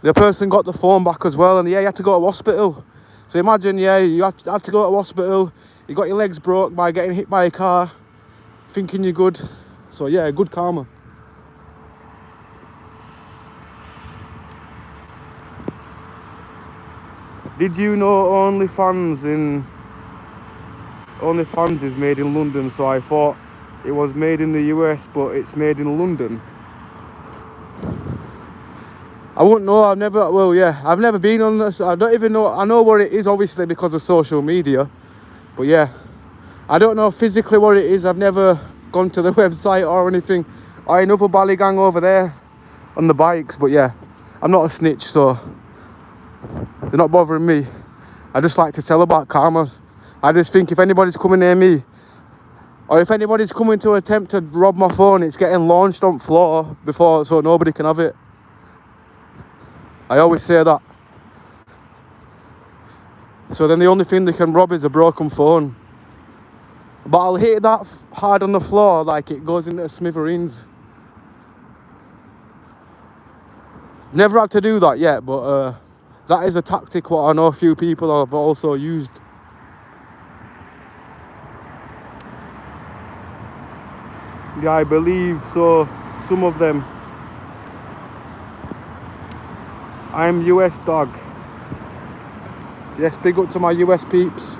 The person got the phone back as well, and yeah, you had to go to hospital. So imagine, yeah, you had to go to hospital, you got your legs broke by getting hit by a car, thinking you're good. So yeah, good karma. Did you know OnlyFans is made in London? So I thought it was made in the US, but it's made in London. I wouldn't know, I've never been on this. I don't even know, I know what it is obviously because of social media, but yeah, I don't know physically what it is. I've never gone to the website or anything. Another bally gang over there on the bikes, but yeah, I'm not a snitch, so they're not bothering me. I just like to tell about karma. I just think if anybody's coming near me, or if anybody's coming to attempt to rob my phone, it's getting launched on floor before, so nobody can have it. I always say that. So then the only thing they can rob is a broken phone. But I'll hit that hard on the floor like it goes into smithereens. Never had to do that yet, but that is a tactic what I know a few people have also used. Yeah, I believe so. Some of them. I'm US dog. Yes, big up to my US peeps.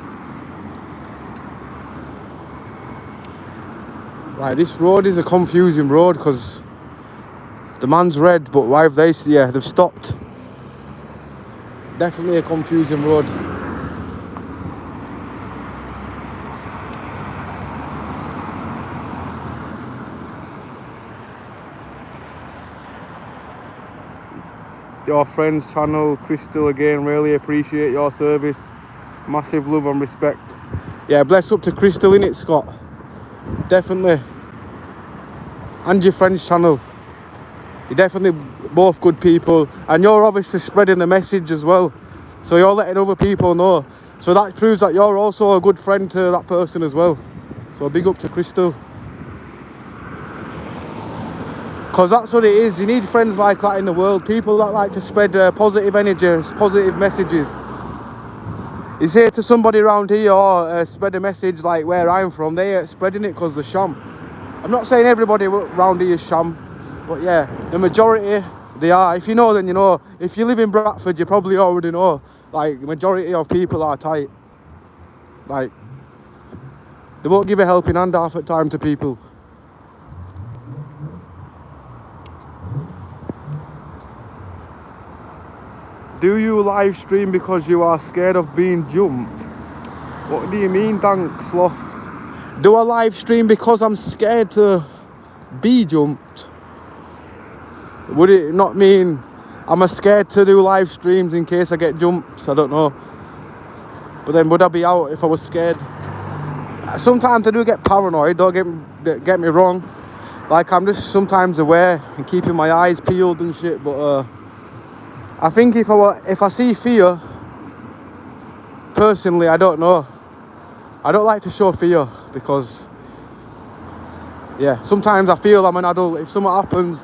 Right, this road is a confusing road because the man's red, but why have they? Yeah, they've stopped. Definitely a confusing road. Your friend's channel, Crystal, again, really appreciate your service. Massive love and respect. Yeah, bless up to Crystal, innit, Scott? Definitely. And your friend's channel. You're definitely both good people, and you're obviously spreading the message as well, so you're letting other people know, so that proves that you're also a good friend to that person as well. So big up to Crystal, because that's what it is. You need friends like that in the world, people that like to spread positive energy, positive messages. You say to somebody around here, or spread a message like where I'm from, they are spreading it because they're sham. I'm not saying everybody around here is sham, but yeah, the majority, they are. If you know, then you know. If you live in Bradford, you probably already know. Like, the majority of people are tight. Like, they won't give a helping hand half at time to people. Do you live stream because you are scared of being jumped? What do you mean, Dank Sloth? Do I live stream because I'm scared to be jumped? Would it not mean I'm scared to do live streams in case I get jumped. I don't know. But then would I be out if I was scared? Sometimes I do get paranoid, don't get me wrong. Like, I'm just sometimes aware and keeping my eyes peeled and shit. But I think if I see fear, personally, I don't know. I don't like to show fear because, yeah, sometimes I feel I'm an adult. If something happens,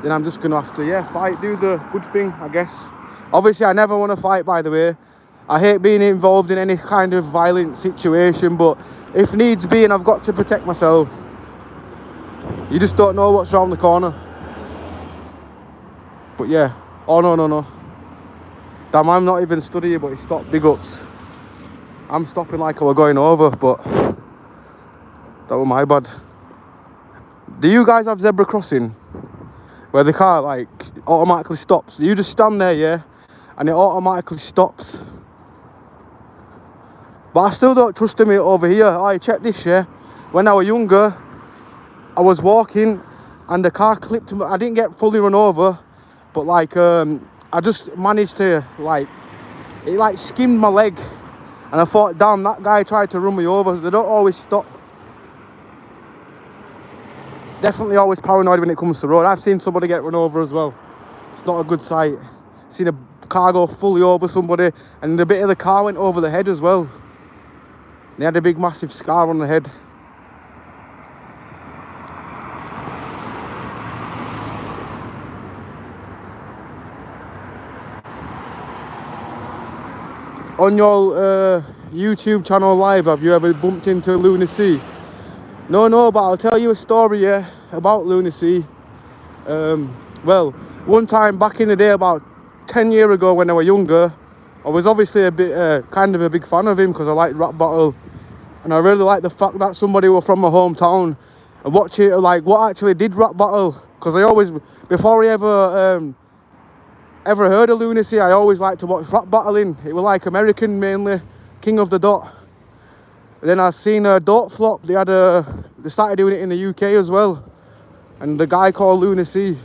then I'm just gonna have to, yeah, fight, do the good thing, I guess. Obviously, I never want to fight, by the way. I hate being involved in any kind of violent situation, but if needs be and I've got to protect myself, you just don't know what's around the corner. But yeah, oh no. Damn, I'm not even studying, but he stopped. Big ups. I'm stopping like I was going over, but that was my bad. Do you guys have zebra crossing? Where the car like automatically stops? You just stand there, yeah, and it automatically stops. But I still don't trust him over here. Alright, check this, yeah. When I was younger, I was walking and the car clipped me. I didn't get fully run over, but like I just managed to like, it like skimmed my leg, and I thought, damn, that guy tried to run me over. They don't always stop. Definitely always paranoid when it comes to road. I've seen somebody get run over as well. It's not a good sight. Seen a car go fully over somebody, and the bit of the car went over the head as well. They had a big massive scar on the head. On your YouTube channel live, have you ever bumped into Lunacy? No, but I'll tell you a story, yeah, about Lunacy. Well, one time back in the day, about 10 years ago when I was younger, I was obviously a bit, kind of a big fan of him because I liked rap battle. And I really like the fact that somebody was from my hometown and watch it, like what actually did rap battle. Because I always, before I ever heard of Lunacy, I always liked to watch rap battling. It was like American mainly, King of the Dot. And then I seen Dot Flop. They started doing it in the UK as well. And the guy called Lunacy.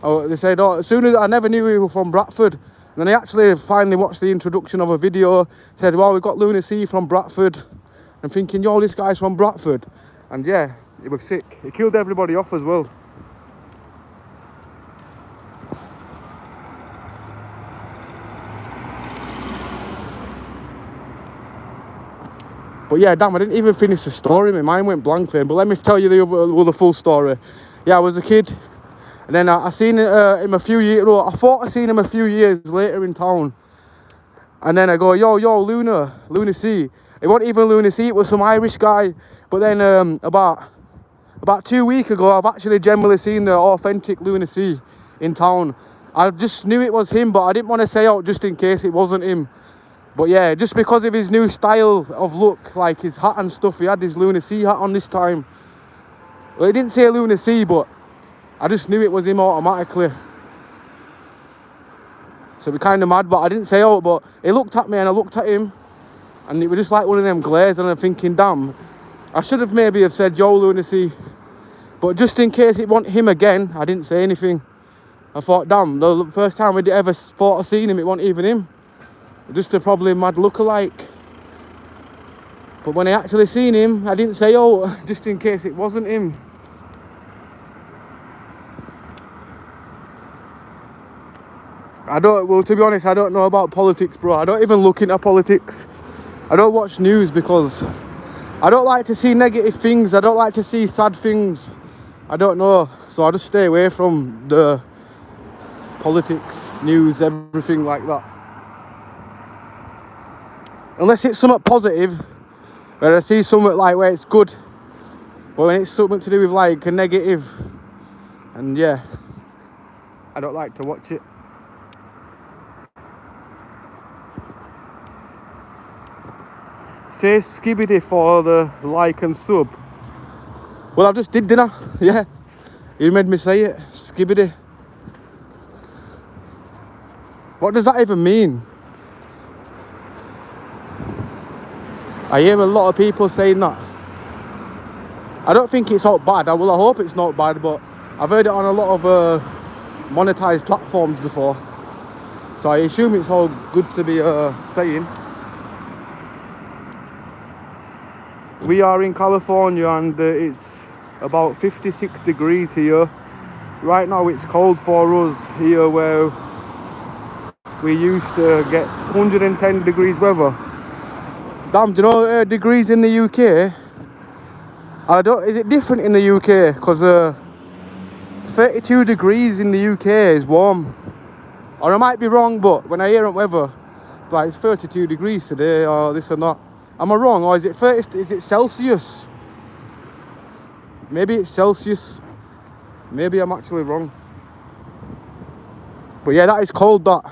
They said, oh, as soon as I never knew he was from Bradford. And then I actually finally watched the introduction of a video. Said, well, we've got Lunacy from Bradford. I'm thinking, yo, this guy's from Bradford. And yeah, he was sick. He killed everybody off as well. But yeah, damn, I didn't even finish the story. My mind went blank then. But let me tell you the full story. Yeah, I was a kid. And then I seen him a few years... Well, I thought I seen him a few years later in town. And then I go, yo, Lunacy. It wasn't even Lunacy, it was some Irish guy. But then about 2 weeks ago, I've actually generally seen the authentic Lunacy in town. I just knew it was him, but I didn't want to say out just in case it wasn't him. But yeah, just because of his new style of look, like his hat and stuff, he had his Lunacy hat on this time. Well, he didn't say Lunacy, but I just knew it was him automatically. So we kind of mad, but I didn't say out, but he looked at me and I looked at him. And it was just like one of them glares, and I'm thinking, damn, I should have maybe have said, yo, Lunacy. But just in case it wasn't him again, I didn't say anything. I thought, damn, the first time we ever thought I seen him, it wasn't even him. Just a probably mad lookalike. But when I actually seen him, I didn't say, oh, just in case it wasn't him. Well, to be honest, I don't know about politics, bro. I don't even look into politics. I don't watch news because I don't like to see negative things. I don't like to see sad things. I don't know. So I just stay away from the politics, news, everything like that. Unless it's something positive, where I see something like where it's good. But when it's something to do with like a negative, and yeah, I don't like to watch it. Say skibidi for the like and sub. Well, I just did, didn't I? Yeah. You made me say it. Skibidi. What does that even mean? I hear a lot of people saying that. I don't think it's not bad. Well, I hope it's not bad, but I've heard it on a lot of monetized platforms before, so I assume it's all good to be saying. We are in California and it's about 56 degrees here. Right now it's cold for us here, where we used to get 110 degrees weather. Damn, do you know degrees in the UK? Is it different in the UK? Because 32 degrees in the UK is warm. Or I might be wrong, but when I hear it weather, like it's 32 degrees today or this or that. Am I wrong, or is it 30? Is it Celsius? Maybe it's Celsius. Maybe I'm actually wrong. But yeah, that is cold, that.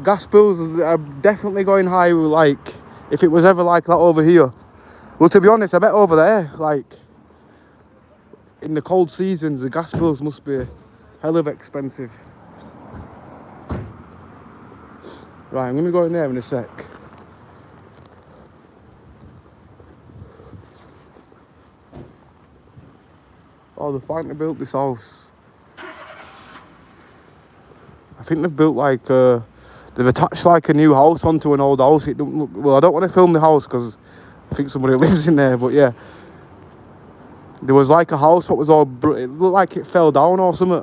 Gas bills are definitely going high, like, if it was ever like that over here. Well, to be honest, I bet over there, like, in the cold seasons, the gas bills must be hell of expensive. Right, I'm going to go in there in a sec. Oh, they've finally built this house. I think they've built like, they've attached like a new house onto an old house. It don't look, well, I don't want to film the house because I think somebody lives in there, but yeah. There was like a house that was all, it looked like it fell down or something.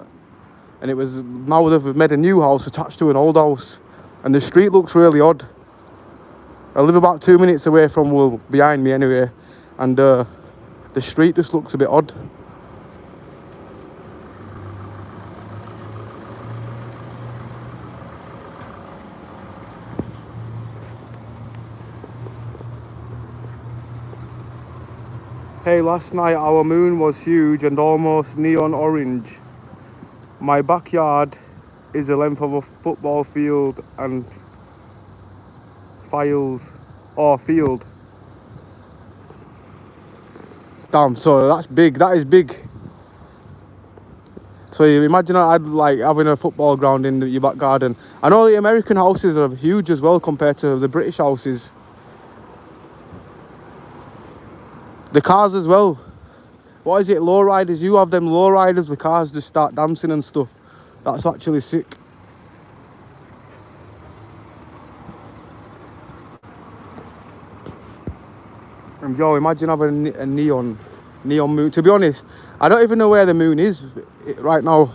And it was, now they've made a new house attached to an old house. And the street looks really odd. I live about 2 minutes away from, well, behind me anyway. And the street just looks a bit odd. Hey, last night our moon was huge and almost neon orange. My backyard is the length of a football field and field. Damn, so that's big, that is big. So you imagine I'd like having a football ground in your back garden. I know the American houses are huge as well compared to the British houses. The cars as well. What is it, lowriders? You have them lowriders, the cars just start dancing and stuff. That's actually sick. And yo, imagine having a neon moon. To be honest, I don't even know where the moon is right now.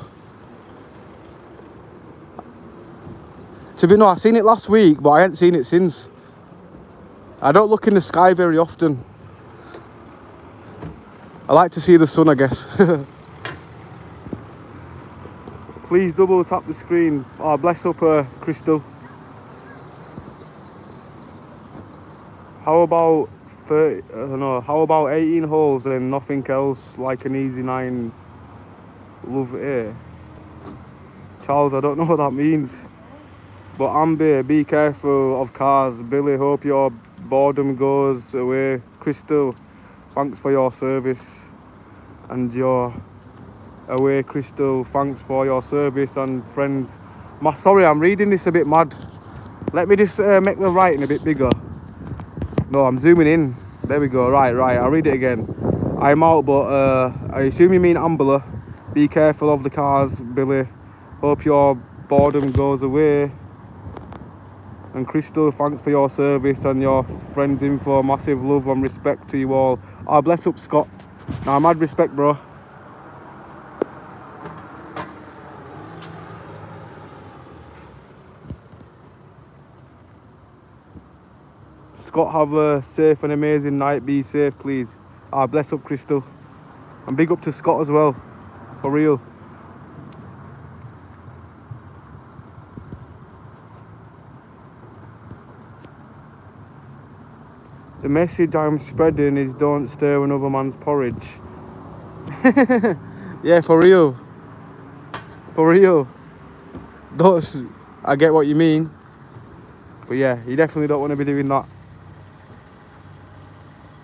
No, I seen it last week, but I haven't seen it since. I don't look in the sky very often. I like to see the sun, I guess. Please double tap the screen. Oh, bless up Crystal. How about 30, I don't know, how about 18 holes and nothing else, like an easy 9? Love it. Charles, I don't know what that means. But Ambler, be careful of cars. Billy, hope your boredom goes away. Crystal, thanks for your service and your away. Crystal, thanks for your service and friends. Sorry, I'm reading this a bit mad. Let me just make the writing a bit bigger. No, I'm zooming in. There we go. Right. I'll read it again. I'm out, but I assume you mean Ambler. Be careful of the cars, Billy. Hope your boredom goes away. And Crystal, thanks for your service and your friends' info. Massive love and respect to you all. Oh, bless up, Scott. Nah, mad respect, bro. Scott, have a safe and amazing night. Be safe, please. Ah, bless up, Crystal. And big up to Scott as well. For real. The message I'm spreading is don't stir another man's porridge. Yeah, for real. For real. I get what you mean. But yeah, you definitely don't want to be doing that.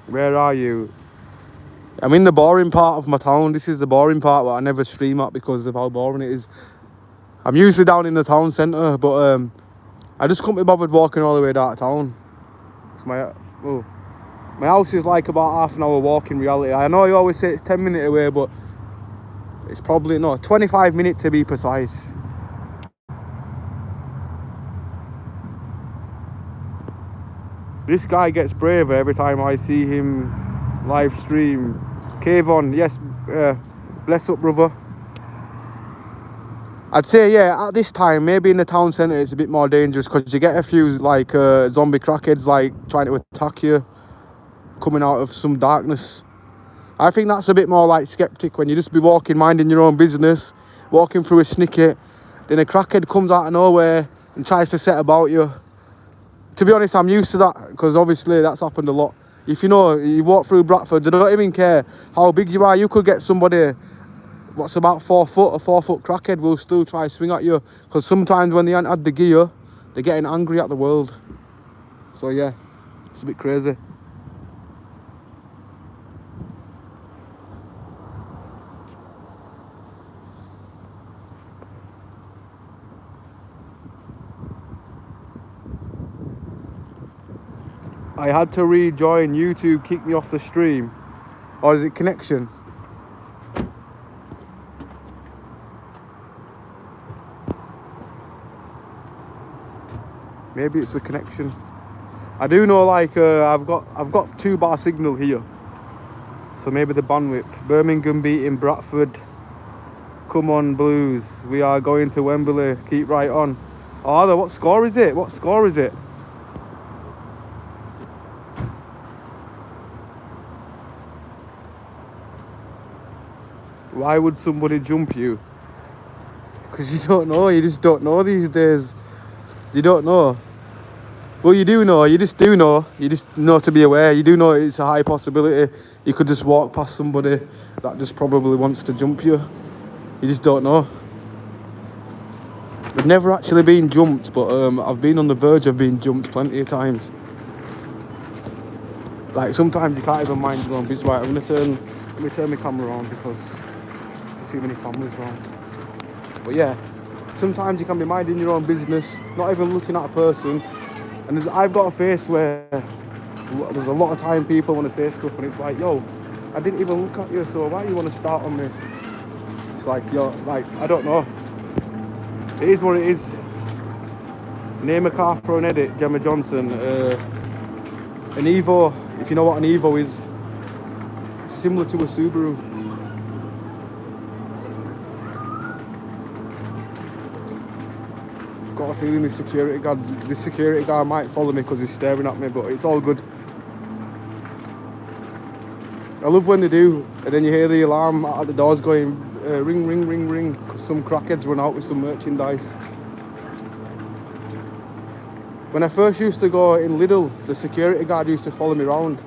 Where are you? I'm in the boring part of my town. This is the boring part that I never stream at because of how boring it is. I'm usually down in the town centre, but I just couldn't be bothered walking all the way down to town. It's my My house is like about half an hour walk in reality. I know you always say it's 10 minutes away, but it's probably, no, 25 minutes to be precise. This guy gets braver every time I see him live stream. Kayvon, yes, bless up, brother. I'd say, yeah, at this time, maybe in the town centre, it's a bit more dangerous because you get a few like zombie crackheads like trying to attack you, coming out of some darkness. I think that's a bit more like skeptic when you just be walking, minding your own business, walking through a snicket, then a crackhead comes out of nowhere and tries to set about you. To be honest, I'm used to that because obviously that's happened a lot. If you know, you walk through Bradford, they don't even care how big you are. You could get somebody what's about 4 foot, a 4 foot crackhead will still try to swing at you because sometimes when they ain't had the gear, they're getting angry at the world. So yeah, it's a bit crazy. I had to rejoin. YouTube kicked me off the stream. Or is it connection? Maybe it's the connection. I do know, like I've got 2-bar signal here, so maybe the bandwidth. Birmingham beating Bradford. Come on, Blues. We are going to Wembley. Keep right on. Oh, what score is it? What score is it? Why would somebody jump you? Because you don't know. You just don't know these days. You don't know. Well, you do know. You just do know. You just know to be aware. You do know it's a high possibility. You could just walk past somebody that just probably wants to jump you. You just don't know. I've never actually been jumped, but I've been on the verge of being jumped plenty of times. Like sometimes you can't even mind your own business. Right, let me turn my camera on because too many families around. But yeah, sometimes you can be minding your own business, not even looking at a person. And I've got a face where there's a lot of time people want to say stuff and it's like, yo, I didn't even look at you, so why you want to start on me? It's like, yo, like, I don't know. It is what it is. Name a car for an edit, Gemma Johnson. An Evo, if you know what an Evo is, similar to a Subaru. I've got a feeling this security guard might follow me because he's staring at me, but it's all good. I love when they do, and then you hear the alarm at the doors going ring, ring, ring, ring, because some crackheads run out with some merchandise. When I first used to go in Lidl, the security guard used to follow me around,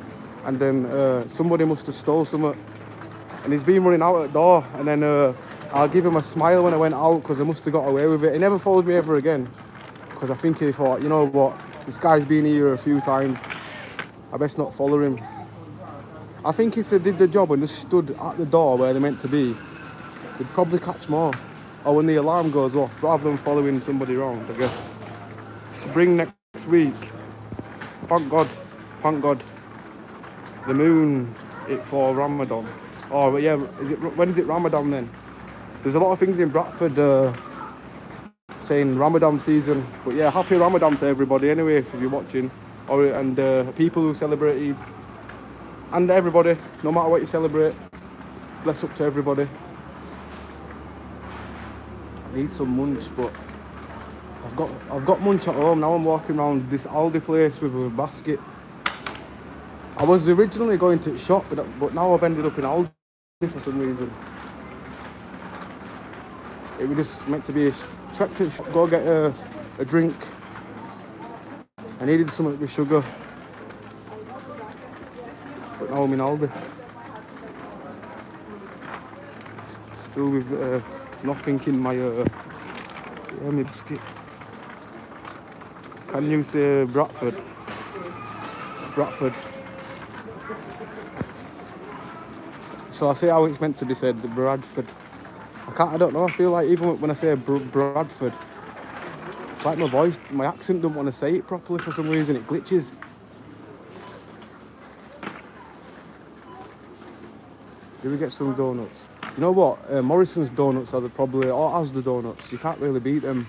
and then somebody must have stole something, and he's been running out at the door, and then I'll give him a smile when I went out because I must have got away with it. He never followed me ever again, because I think he thought, you know what, this guy's been here a few times, I best not follow him. I think if they did the job and just stood at the door where they're meant to be, they'd probably catch more. Or when the alarm goes off, rather than following somebody around, I guess. Spring next week. Thank God. Thank God. The moon, it's for Ramadan. Oh, yeah, when is it Ramadan then? There's a lot of things in Bradford saying Ramadan season. But yeah, happy Ramadan to everybody anyway, if you're watching. And people who celebrate Eid. And everybody, no matter what you celebrate, bless up to everybody. I need some munch, but I've got munch at home. Now I'm walking around this Aldi place with a basket. I was originally going to the shop, but now I've ended up in Aldi for some reason. It was just meant to be a trek to the shop, go get a drink. I needed something with sugar. But now I'm in Aldi. Still with nothing in my my biscuit. Can you say Bradford? Bradford. So I say how it's meant to be said, Bradford. I don't know, I feel like even when I say Bradford, it's like my accent don't want to say it properly for some reason, it glitches. Do we get some donuts? You know what? Morrison's donuts are probably, or Asda donuts. You can't really beat them.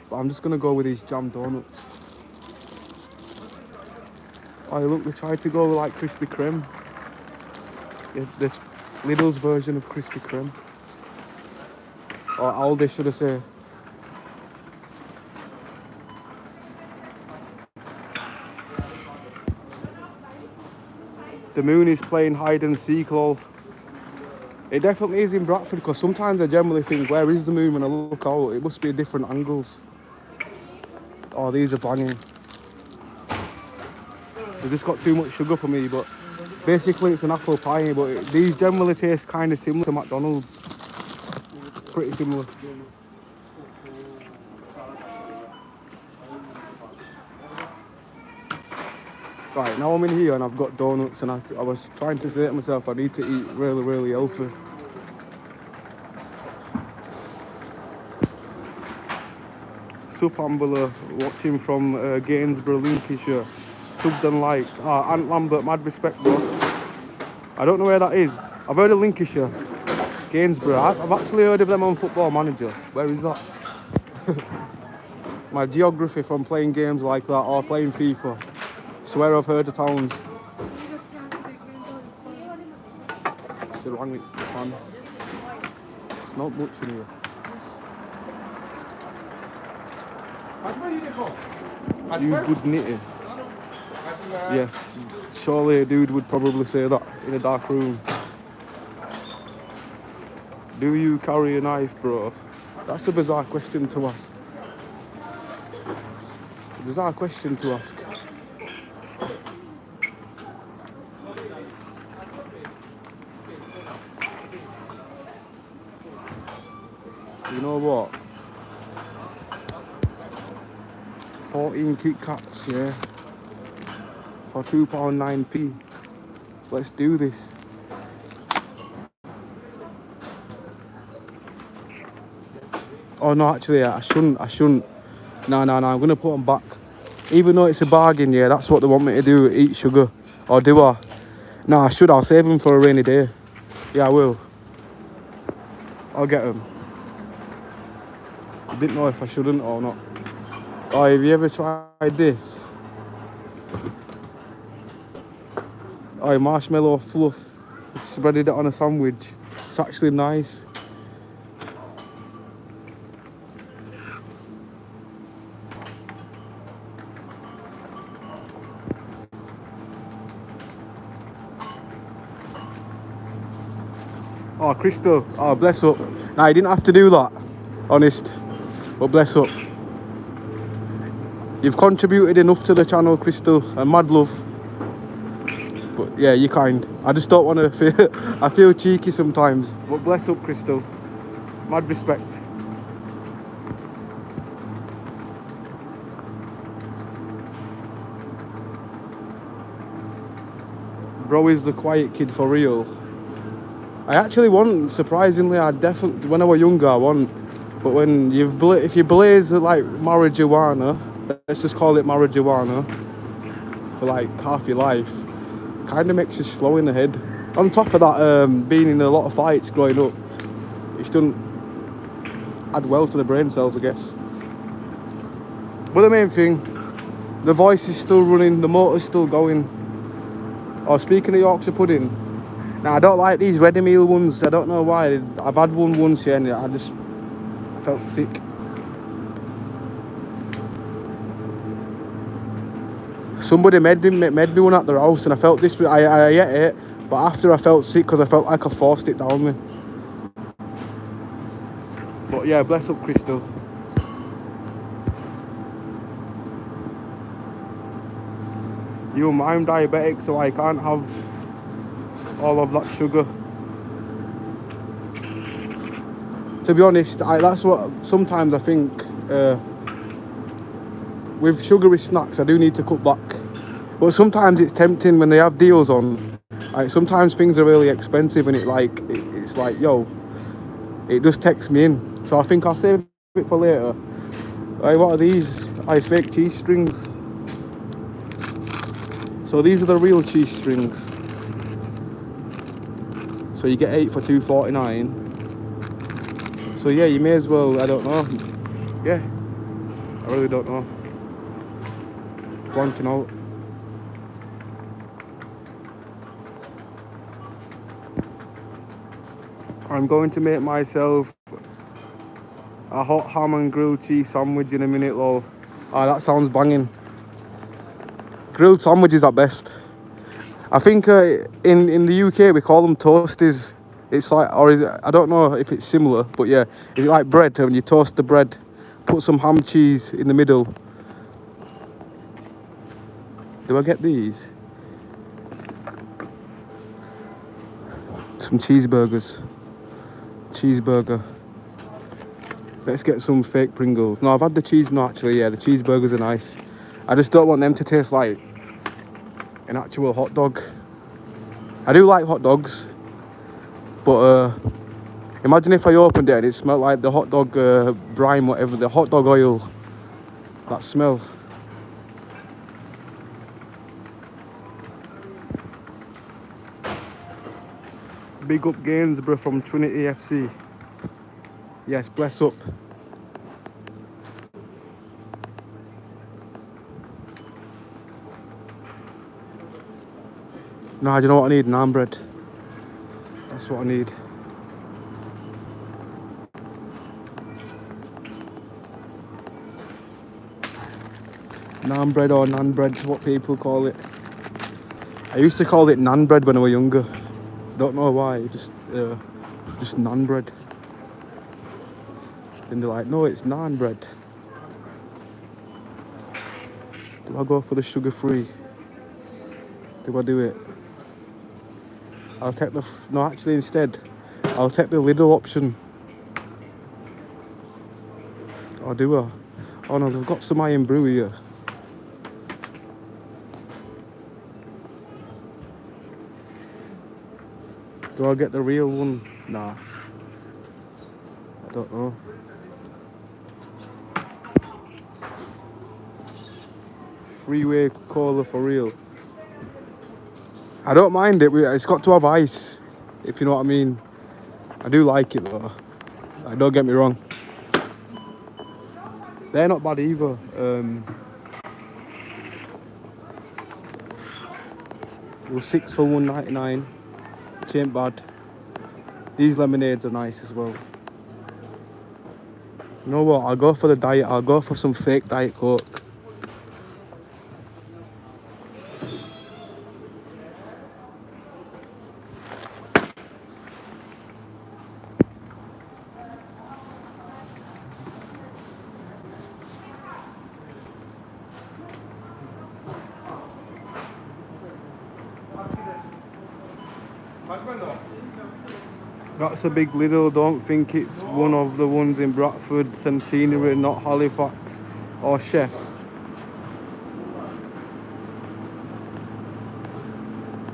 But I'm just gonna go with these jam donuts. Oh, look, they tried to go with like Krispy Kreme. The Lidl's version of Krispy Kreme. Or Aldi, should I say. The moon is playing hide and seek, lol. It definitely is in Bradford, because sometimes I generally think, where is the moon when I look out? It must be at different angles. Oh, these are banging. They've just got too much sugar for me, but basically it's an apple pie, but these generally taste kind of similar to McDonald's. Pretty similar. Right, now I'm in here and I've got donuts, and I was trying to say to myself, I need to eat really, really healthy. Sup Ambler, watching from Gainsborough, Lincolnshire. Subbed and liked. Ant Lambert, mad respect, bro. I don't know where that is. I've heard of Lincolnshire. Gainsborough. I've actually heard of them on Football Manager. Where is that? My geography from playing games like that or playing FIFA. Swear I've heard of towns. Still wrong with fun. It's not much in here. You good nitty. Yes, surely a dude would probably say that in a dark room. Do you carry a knife, bro? That's a bizarre question to ask. A bizarre question to ask. You know what? 14 Kit Kats, yeah. For £2.9p. Let's do this. Oh no, actually, I shouldn't. No, I'm gonna put them back. Even though it's a bargain, yeah, that's what they want me to do, eat sugar. Or do I? No, I should, I'll save them for a rainy day. Yeah, I will. I'll get them. I didn't know if I shouldn't or not. Oh, have you ever tried this? Oh, marshmallow fluff. Spreaded it on a sandwich. It's actually nice. Oh, Crystal. Oh, bless up. Nah, you didn't have to do that. Honest. But bless up. You've contributed enough to the channel, Crystal, and mad love. But yeah, you're kind. I just don't want to feel... I feel cheeky sometimes. But bless up, Crystal. Mad respect. Bro is the quiet kid for real. I actually want, surprisingly, I definitely... When I was younger, I want... But when you've... If you blaze like marijuana... Let's just call it marijuana. For like half your life. Kind of makes you slow in the head. On top of that, being in a lot of fights growing up, it's done add well to the brain cells, I guess. But the main thing, the voice is still running, the motor's still going. Oh, speaking of Yorkshire pudding, now I don't like these ready meal ones. I don't know why. I've had one once, yeah, and I just felt sick. Somebody made me one at their house, and I felt this. I ate it, but after I felt sick because I felt like I forced it down me. But yeah, bless up, Crystal. I'm diabetic, so I can't have all of that sugar. To be honest, that's what sometimes I think. With sugary snacks, I do need to cut back. But sometimes it's tempting when they have deals on. Like, sometimes things are really expensive, and it's like, yo, it just takes me in. So I think I'll save it for later. Like, what are these? Fake cheese strings. So these are the real cheese strings. So you get 8 for £2.49. So yeah, you may as well, I don't know. Yeah, I really don't know. Blanking out. I'm going to make myself a hot ham and grilled cheese sandwich in a minute, lol. Ah, that sounds banging. Grilled sandwiches at best. I think in the UK we call them toasties. It's like, or is it, I don't know if it's similar, but yeah, is it like bread? When you toast the bread, put some ham cheese in the middle. Do I get these? Some cheeseburgers. Cheeseburger. Let's get some fake Pringles. No, I've had the cheese. No, actually, yeah, the cheeseburgers are nice. I just don't want them to taste like an actual hot dog. I do like hot dogs, but imagine if I opened it and it smelled like the hot dog brine, whatever, the hot dog oil. That smell. Big up Gainsborough from Trinity FC. Yes, bless up. Nah, do you know what I need? Naan bread. That's what I need. Naan bread or nan bread, what people call it. I used to call it nan bread when I was younger. Don't know why, just naan bread. And they're like, no, it's naan bread. Do I go for the sugar free? Do I do it? I'll take the, no, actually instead, I'll take the Lidl option. Or do I? Oh no, they've got some iron brew here. Do I get the real one? Nah. I don't know. Freeway cola for real. I don't mind it, it's got to have ice, if you know what I mean. I do like it though. Like, don't get me wrong. They're not bad either. It was 6 for £1.99. Which ain't bad. These lemonades are nice as well. You know what? I'll go for the diet. I'll go for some fake Diet Coke. That's a big Lidl. Don't think it's one of the ones in Bradford, Centenary, not Halifax or Chef.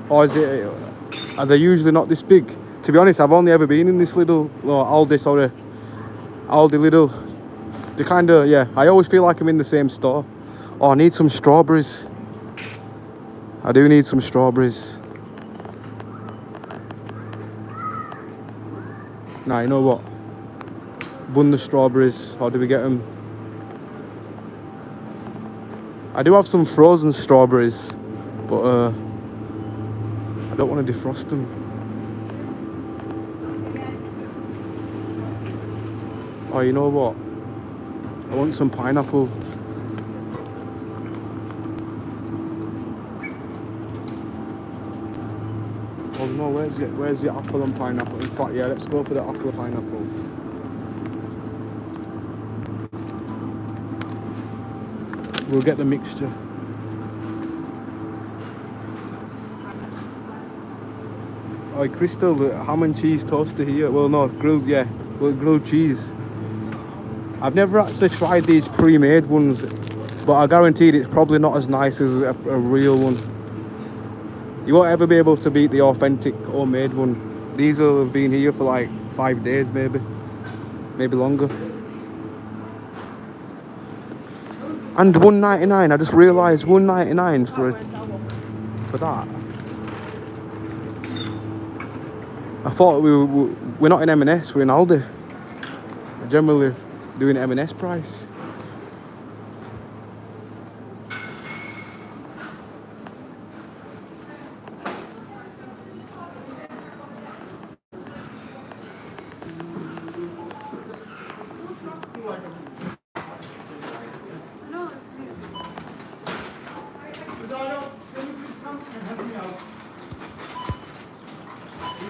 Or is it? Are they usually not this big? To be honest, I've only ever been in this Lidl. No, Aldi, sorry. Aldi Lidl. They kind of, yeah. I always feel like I'm in the same store. Oh, I need some strawberries. I do need some strawberries. Nah, you know what? Bun the strawberries. How do we get them? I do have some frozen strawberries, but I don't want to defrost them. Oh, you know what? I want some pineapple. Oh no, where's the apple and pineapple? In fact, yeah, let's go for the apple and pineapple. We'll get the mixture. Oh, Crystal, the ham and cheese toaster here. Well, no, grilled, yeah. Well, grilled cheese. I've never actually tried these pre-made ones, but I guaranteed it's probably not as nice as a real one. You won't ever be able to beat the authentic homemade one. These will have been here for like 5 days, maybe longer. And £1.99. I just realised £1.99 for that. I thought we're not in M&S, we're in Aldi. We're generally doing M&S price.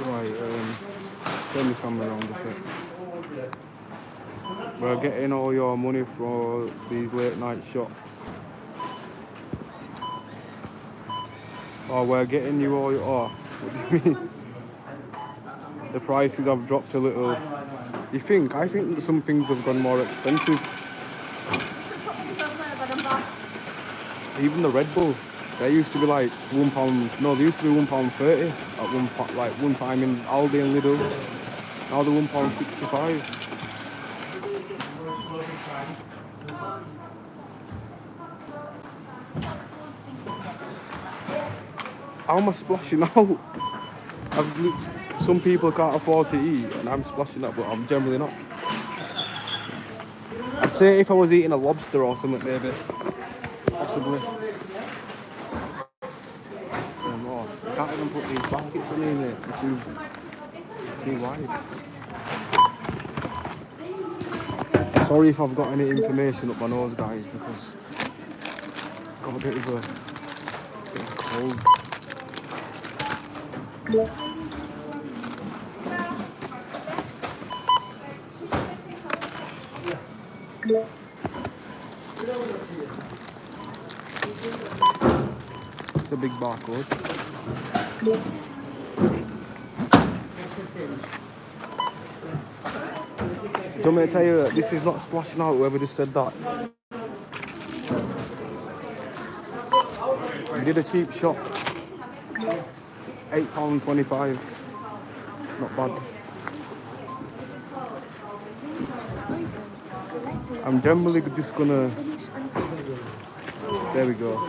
Right, turn the camera around a sec. We're getting all your money for these late night shops. Oh, we're getting you all your... Oh, what do you mean? The prices have dropped a little. You think? I think that some things have gone more expensive. Even the Red Bull. They used to be like £1. No, they used to be £1.30 at one time in Aldi and Lidl. Now they're £1.65. How am I splashing out? Some people can't afford to eat, and I'm splashing out, but I'm generally not. I'd say if I was eating a lobster or something, maybe, possibly. Oh, I can't even put these baskets on in there. They're too wide. Sorry if I've got any information up my nose, guys, because I've got a bit of a cold. It's a big barcode. Do you want me to tell you that this is not splashing out, whoever just said that? We did a cheap shop. £8.25. Not bad. I'm generally just gonna... There we go.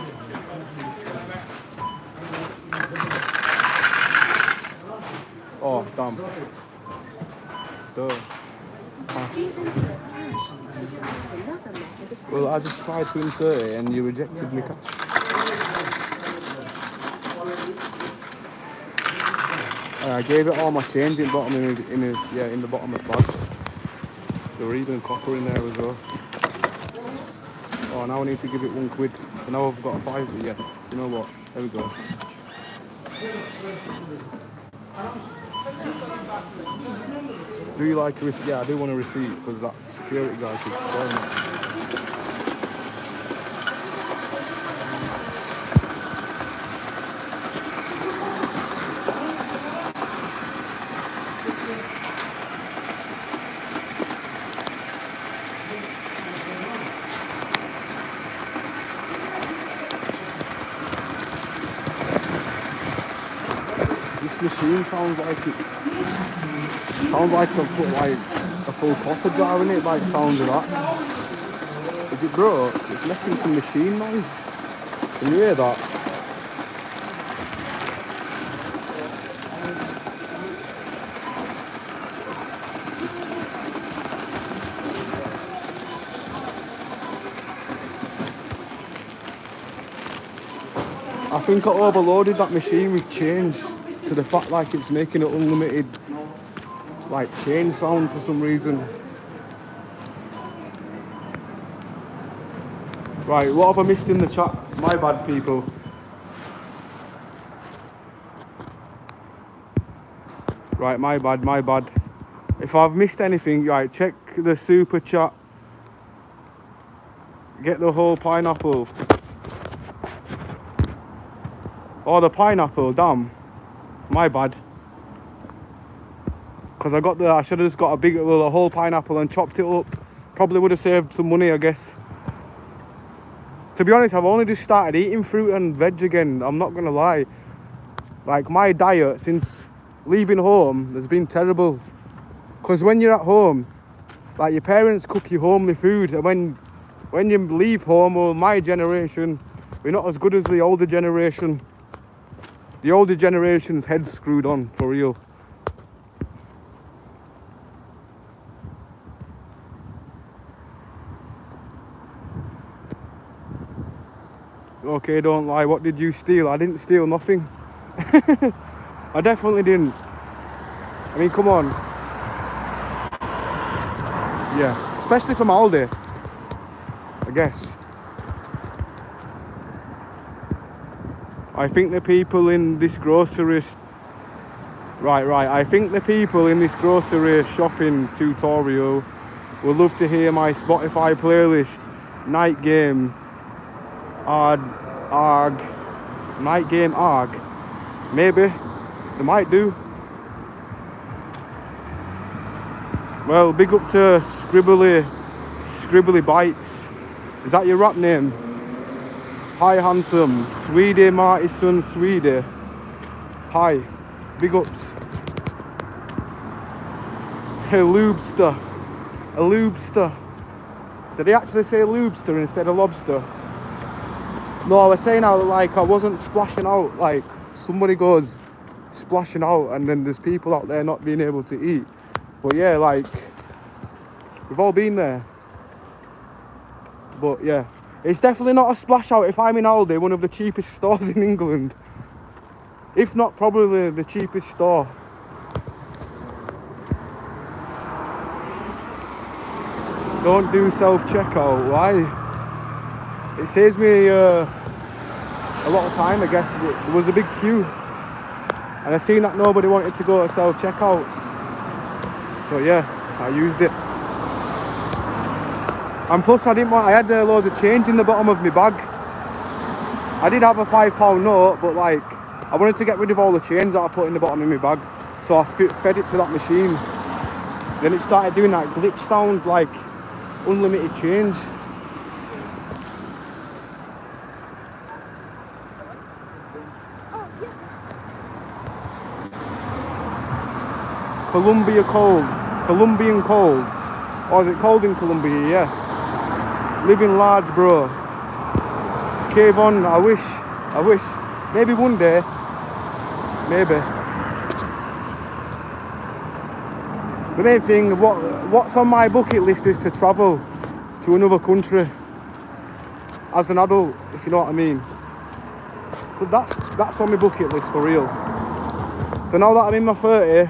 Oh, damn. Duh. Well, I just tried to insert it and you rejected me cash. I gave it all my change in the bottom in the bottom of the bag. There were even copper in there as well. Oh, now I need to give it £1. Now I've got a £5. Yeah, you know what? There we go. Do you like a receipt? Yeah, I do want a receipt because that security guy could spoil me. This machine sounds like I've put like a full copper jar in it, like sounds of that. Is it broke? It's making some machine noise. Can you hear that? I think I overloaded that machine with change to the fact like it's making an unlimited like chain sound for some reason. Right, what have I missed in the chat? My bad, people. Right, my bad. If I've missed anything, right, check the super chat. Get the whole pineapple. Oh, the pineapple, damn. My bad. Because I should have just got a whole pineapple and chopped it up. Probably would have saved some money, I guess. To be honest, I've only just started eating fruit and veg again. I'm not going to lie. Like, my diet since leaving home has been terrible. Because when you're at home, like, your parents cook you homely food. And when you leave home, well, my generation, we're not as good as the older generation. The older generation's head's screwed on, for real. Okay, don't lie. What did you steal? I didn't steal nothing. I definitely didn't. I mean, come on. Yeah, especially from Aldi, I guess. I think the people in this grocery... Right. I think the people in this grocery shopping tutorial would love to hear my Spotify playlist, Night Game, Night Game ARG. Maybe. They might do. Well, big up to Scribbly Bites. Is that your rap name? Hi, handsome. Swede, Marty's son, Swede. Hi. Big ups. A lubster. A lubster. Did he actually say lubster instead of lobster? No, I was saying how, like, I wasn't splashing out. Like, somebody goes splashing out and then there's people out there not being able to eat. But yeah, like, we've all been there. But yeah, it's definitely not a splash out if I'm in Aldi, one of the cheapest stores in England. If not, probably the cheapest store. Don't do self-checkout. Why? It saves me a lot of time, I guess. There was a big queue. And I seen that nobody wanted to go to self-checkouts. So yeah, I used it. And plus I had loads of change in the bottom of my bag. I did have a £5 note, but like, I wanted to get rid of all the change that I put in the bottom of my bag. So I fed it to that machine. Then it started doing that glitch sound, like unlimited change. Colombian cold. Or is it cold in Colombia? Yeah. Living large, bro. Cave on, I wish. Maybe one day. Maybe. The main thing, what's on my bucket list is to travel to another country as an adult, if you know what I mean. So that's on my bucket list for real. So now that I'm in my 30,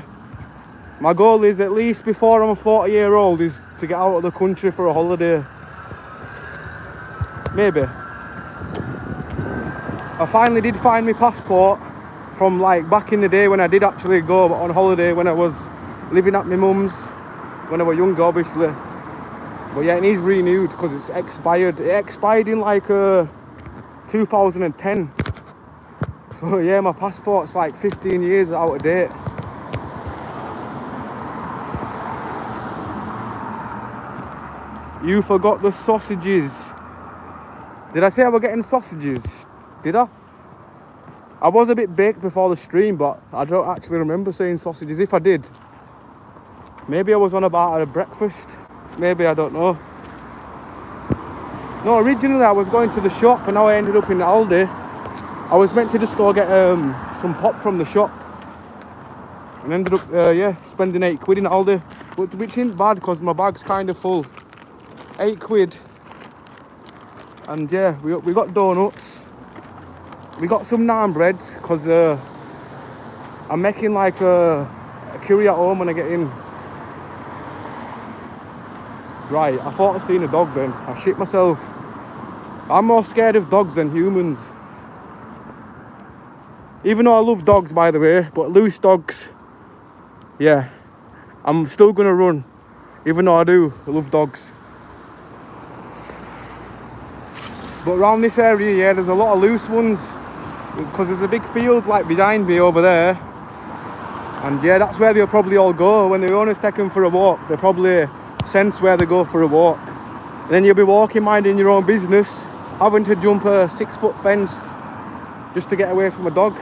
my goal is, at least before I'm a 40-year-old, is to get out of the country for a holiday. Maybe. I finally did find my passport from like back in the day when I did actually go on holiday, when I was living at my mum's, when I was younger, obviously. But yeah, it needs renewed because it's expired. It expired in like 2010. So yeah, my passport's like 15 years out of date. You forgot the sausages. Did I say I was getting sausages? Did I? I was a bit baked before the stream, but I don't actually remember saying sausages. If I did, maybe I was on about a breakfast. Maybe, I don't know. No, originally I was going to the shop and now I ended up in Aldi. I was meant to just go get some pop from the shop. And ended up, yeah, spending £8 in Aldi. Which isn't bad because my bag's kind of full. £8. And yeah, we got donuts. We got some naan breads because I'm making like a curry at home when I get in. Right, I thought I seen a dog then. I shit myself. I'm more scared of dogs than humans. Even though I love dogs, by the way, but loose dogs, yeah, I'm still gonna run. Even though I love dogs. But around this area, yeah, there's a lot of loose ones. Because there's a big field like behind me over there. And yeah, that's where they'll probably all go. When the owners take them for a walk, they probably sense where they go for a walk. And then you'll be walking, minding your own business, having to jump a 6-foot fence just to get away from a dog.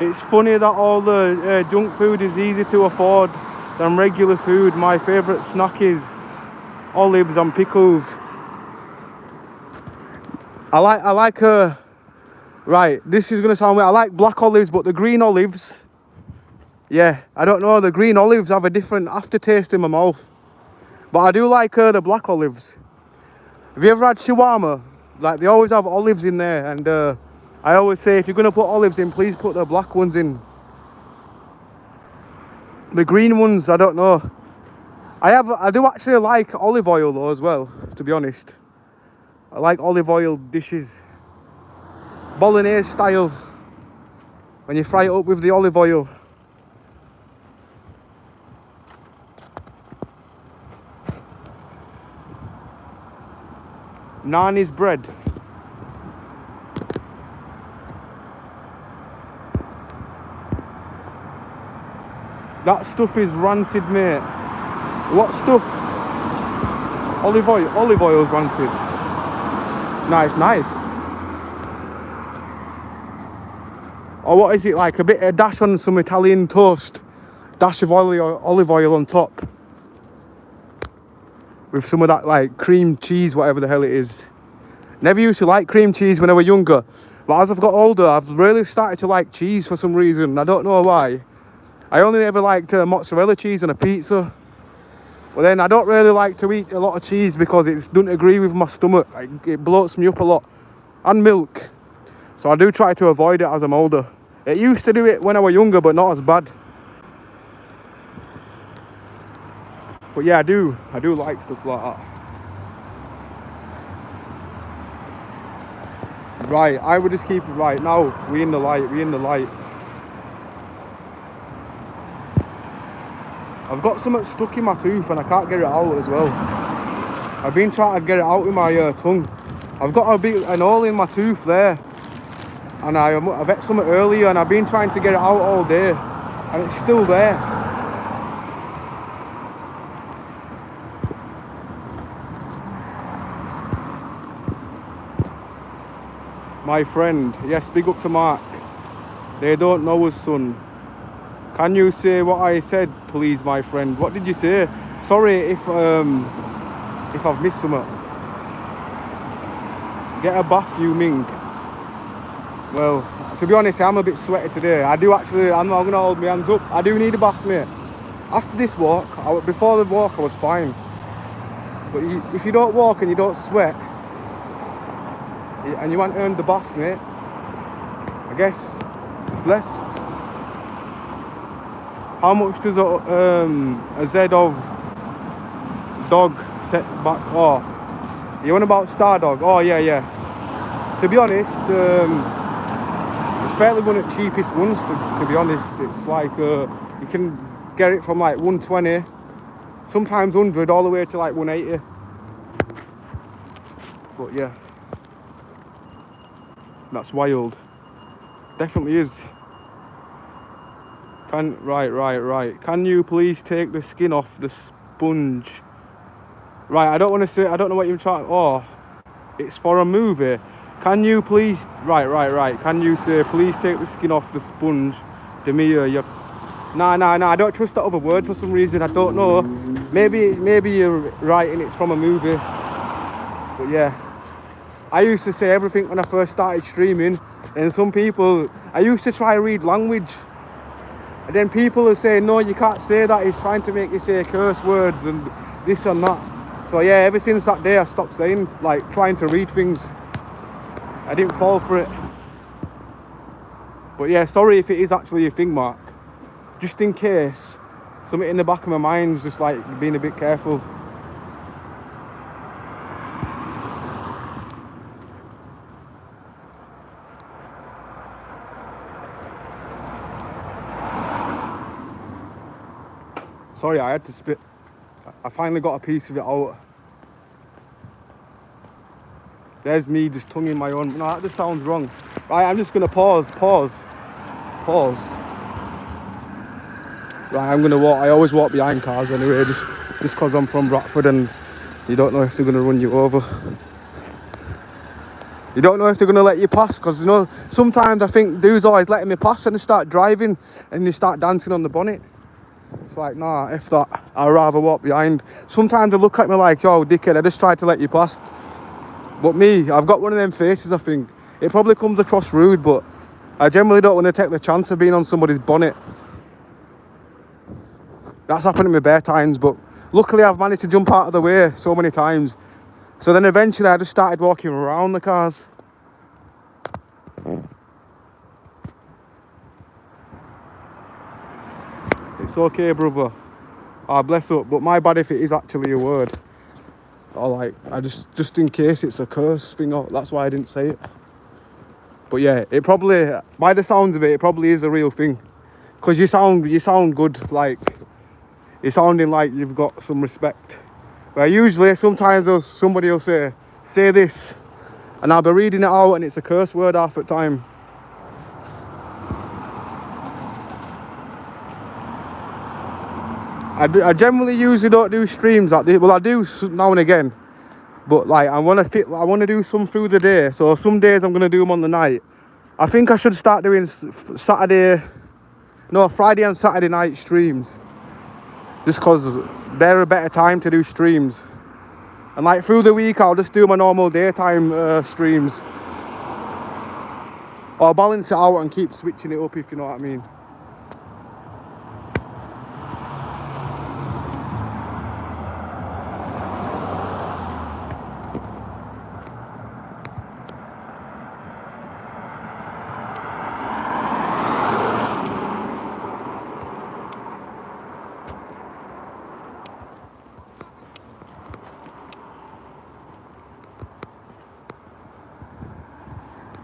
It's funny that all the junk food is easy to afford than regular food. My favourite snack is olives and pickles. I like right, this is gonna sound weird. I like black olives, but the green olives, Yeah, I don't know, the green olives have a different aftertaste in my mouth. But I do like the black olives. Have you ever had shawarma? Like, they always have olives in there, and I always say if you're going to put olives in, please put the black ones in. The green ones, I don't know. I do actually like olive oil though as well, to be honest. I like olive oil dishes. Bolognese style. When you fry it up with the olive oil. Nani's bread. That stuff is rancid, mate. What stuff? Olive oil. Olive oil's rancid. Nice, nice. Or what is it like? A bit of dash on some Italian toast. Dash of olive oil on top. With some of that like cream cheese, whatever the hell it is. Never used to like cream cheese when I was younger. But as I've got older, I've really started to like cheese for some reason. I don't know why. I only ever liked mozzarella cheese on a pizza. But then I don't really like to eat a lot of cheese because it doesn't agree with my stomach. Like, it bloats me up a lot. And milk. So I do try to avoid it as I'm older. It used to do it when I was younger, but not as bad. But yeah, I do like stuff like that. Right, I would just keep it right now. We in the light, we in the light. I've got something stuck in my tooth and I can't get it out as well. I've been trying to get it out with my tongue. I've got an hole in my tooth there. And I've ate something earlier and I've been trying to get it out all day. And it's still there. My friend, yes, big up to Mark. They don't know us, son. Can you say what I said, please, my friend? What did you say? Sorry if I've missed something. Get a bath, you ming. Well, to be honest, I'm a bit sweaty today. I'm not going to hold my hands up. I do need a bath, mate. After this walk, before the walk, I was fine. But if you don't walk and you don't sweat, and you want to earn the bath, mate, I guess it's blessed. How much does a Z of dog set back? Oh, you on about Star Dog? Oh, yeah. To be honest, it's fairly one of the cheapest ones, to be honest. It's like, you can get it from like 120, sometimes 100, all the way to like 180. But yeah, that's wild. Definitely is. Right. Can you please take the skin off the sponge? Right, I don't know what you're trying. Oh, it's for a movie. Can you please? Right. Can you say please take the skin off the sponge? Demir, you. Nah. I don't trust that other word for some reason. I don't know. Maybe you're right and it's from a movie. But yeah, I used to say everything when I first started streaming, and some people, I used to try to read language. And then people are saying, no, you can't say that. He's trying to make you say curse words and this and that. So yeah, ever since that day, I stopped saying, like, trying to read things. I didn't fall for it. But yeah, sorry if it is actually a thing, Mark. Just in case, something in the back of my mind's just like being a bit careful. Sorry, I had to spit. I finally got a piece of it out. There's me just tonguing my own. No, that just sounds wrong. Right, I'm just gonna pause. Right, I'm gonna walk. I always walk behind cars anyway, just because I'm from Bradford and you don't know if they're gonna run you over. You don't know if they're gonna let you pass, because you know, sometimes I think dudes always letting me pass and they start driving and they start dancing on the bonnet. It's like, nah, F that. I'd rather walk behind. Sometimes they look at me like, yo, dickhead, I just tried to let you pass. But me, I've got one of them faces, I think. It probably comes across rude, but I generally don't want to take the chance of being on somebody's bonnet. That's happened to me bare times, but luckily I've managed to jump out of the way so many times. So then eventually I just started walking around the cars. It's okay, brother. Ah, bless up, but my bad if it is actually a word. Or like, I just in case it's a curse thing, or that's why I didn't say it. But yeah, it probably, by the sound of it, it probably is a real thing. Because you sound good, like, you're sounding like you've got some respect. Where usually, sometimes somebody will say this, and I'll be reading it out and it's a curse word half the time. I generally usually don't do streams like this. Well, I do now and again, but like I want to do some through the day. So some days I'm gonna do them on the night. I think I should start doing Friday and Saturday night streams, just because they're a better time to do streams. And like through the week, I'll just do my normal daytime streams, or balance it out and keep switching it up, if you know what I mean.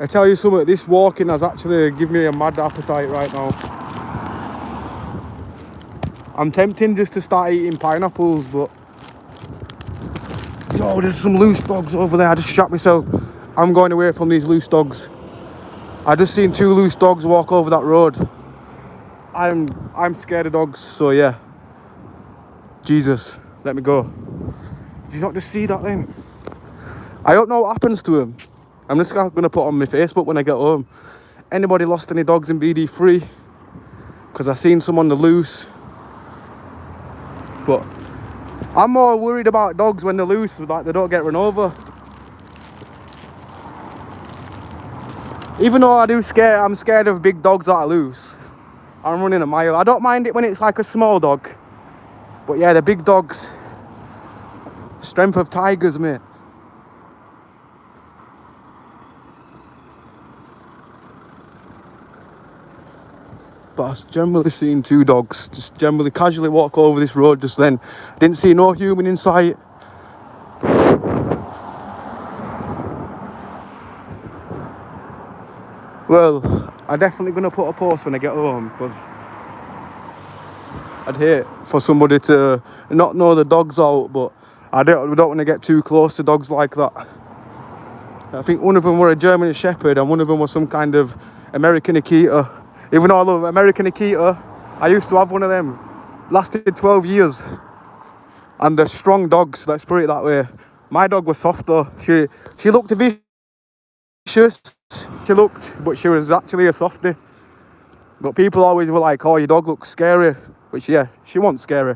I tell you something, this walking has actually given me a mad appetite right now. I'm tempting just to start eating pineapples, but yo, there's some loose dogs over there. I just shot myself. I'm going away from these loose dogs. I just seen 2 loose dogs walk over that road. I'm scared of dogs, so yeah. Jesus, let me go. Did you not just see that then? I don't know what happens to him. I'm just going to put on my Facebook when I get home. Anybody lost any dogs in BD3? Because I seen some on the loose. But I'm more worried about dogs when they're loose, like they don't get run over. Even though I'm scared of big dogs that are loose. I'm running a mile. I don't mind it when it's like a small dog. But yeah, the big dogs, strength of tigers, mate. But I've generally seen 2 dogs just generally casually walk over this road just then. Didn't see no human in sight. Well, I'm definitely going to put a post when I get home, because I'd hate for somebody to not know the dog's out, but I don't want to get too close to dogs like that. I think one of them were a German Shepherd and one of them was some kind of American Akita. Even though I love American Akita, I used to have one of them. Lasted 12 years. And they're strong dogs, let's put it that way. My dog was soft though. She looked vicious. But she was actually a softie. But people always were like, oh, your dog looks scary. Which, yeah, she wasn't scary.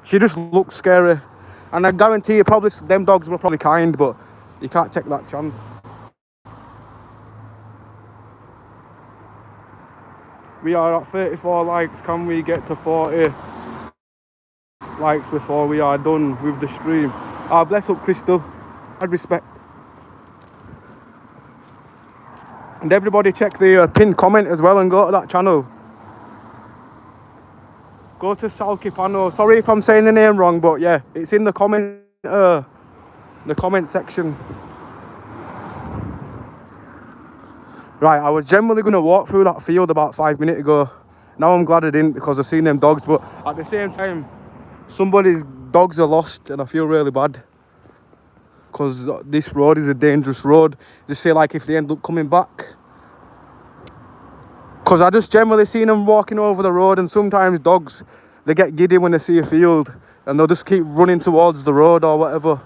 She just looked scary. And I guarantee you, probably them dogs were probably kind, but you can't take that chance. We are at 34 likes. Can we get to 40 likes before we are done with the stream? Bless up, Crystal. I'd respect. And everybody check the pinned comment as well and go to that channel. Go to Salkipano. Sorry if I'm saying the name wrong, but yeah, it's in the comment section. Right, I was generally going to walk through that field about 5 minutes ago. Now I'm glad I didn't, because I've seen them dogs, but at the same time, somebody's dogs are lost and I feel really bad. Because this road is a dangerous road. Just say like if they end up coming back. Because I just generally seen them walking over the road, and sometimes dogs, they get giddy when they see a field and they'll just keep running towards the road or whatever.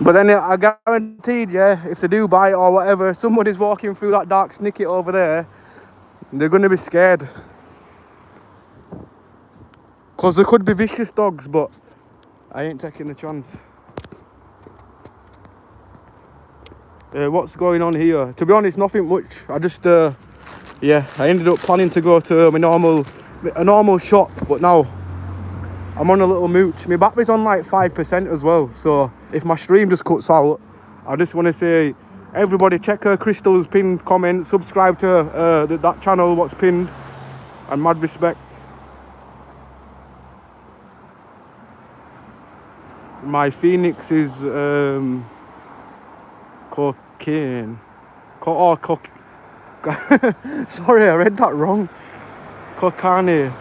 But then I guaranteed, yeah, if they do bite or whatever, if somebody's walking through that dark snicket over there, they're going to be scared. Because there could be vicious dogs, but I ain't taking the chance. What's going on here? To be honest, nothing much. I just yeah, I ended up planning to go to a normal shop, but now I'm on a little mooch. My battery's on like 5% as well, so if my stream just cuts out, I just want to say, everybody check her Crystal's pinned comment, subscribe to that channel, what's pinned, and mad respect. My Phoenix is cocaine. Sorry, I read that wrong. Cocaine.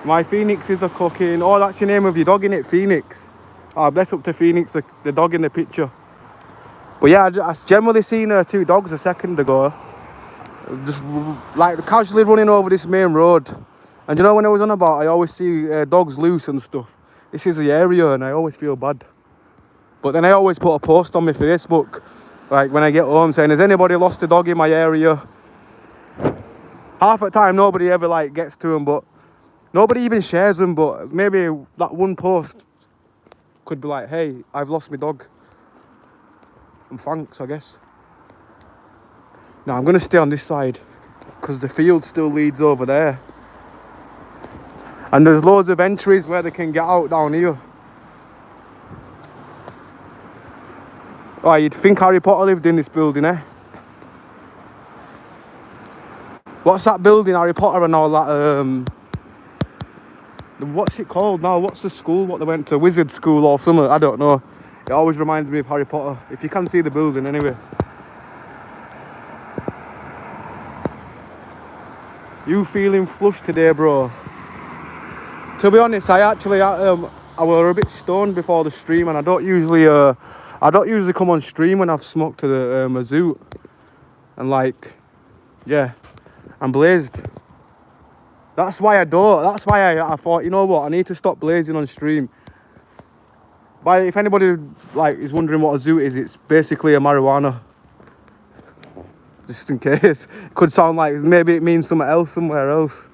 My Phoenix is a cocaine. Oh, that's the name of your dog, innit? Phoenix. Ah, bless up to Phoenix, the dog in the picture. But yeah, I generally seen two dogs a second ago. Just like casually running over this main road. And you know when I was on about, I always see dogs loose and stuff. This is the area and I always feel bad. But then I always put a post on my Facebook, like when I get home, saying, has anybody lost a dog in my area? Half the time nobody ever like gets to them, but nobody even shares them. But maybe that one post could be like, hey, I've lost my dog. And thanks, I guess. Now I'm gonna stay on this side because the field still leads over there. And there's loads of entries where they can get out down here. Oh, you'd think Harry Potter lived in this building, eh? What's that building, Harry Potter and all that? What's it called now? What's the school? What they went to? Wizard School or something? I don't know. It always reminds me of Harry Potter. If you can see the building, anyway. You feeling flushed today, bro? To be honest, I was a bit stoned before the stream, and I don't usually come on stream when I've smoked to the mazoot, and like, yeah, I'm blazed. That's why I don't. That's why I thought, you know what, I need to stop blazing on stream. But if anybody like is wondering what a zoot is, it's basically a marijuana. Just in case, it could sound like maybe it means something else somewhere else.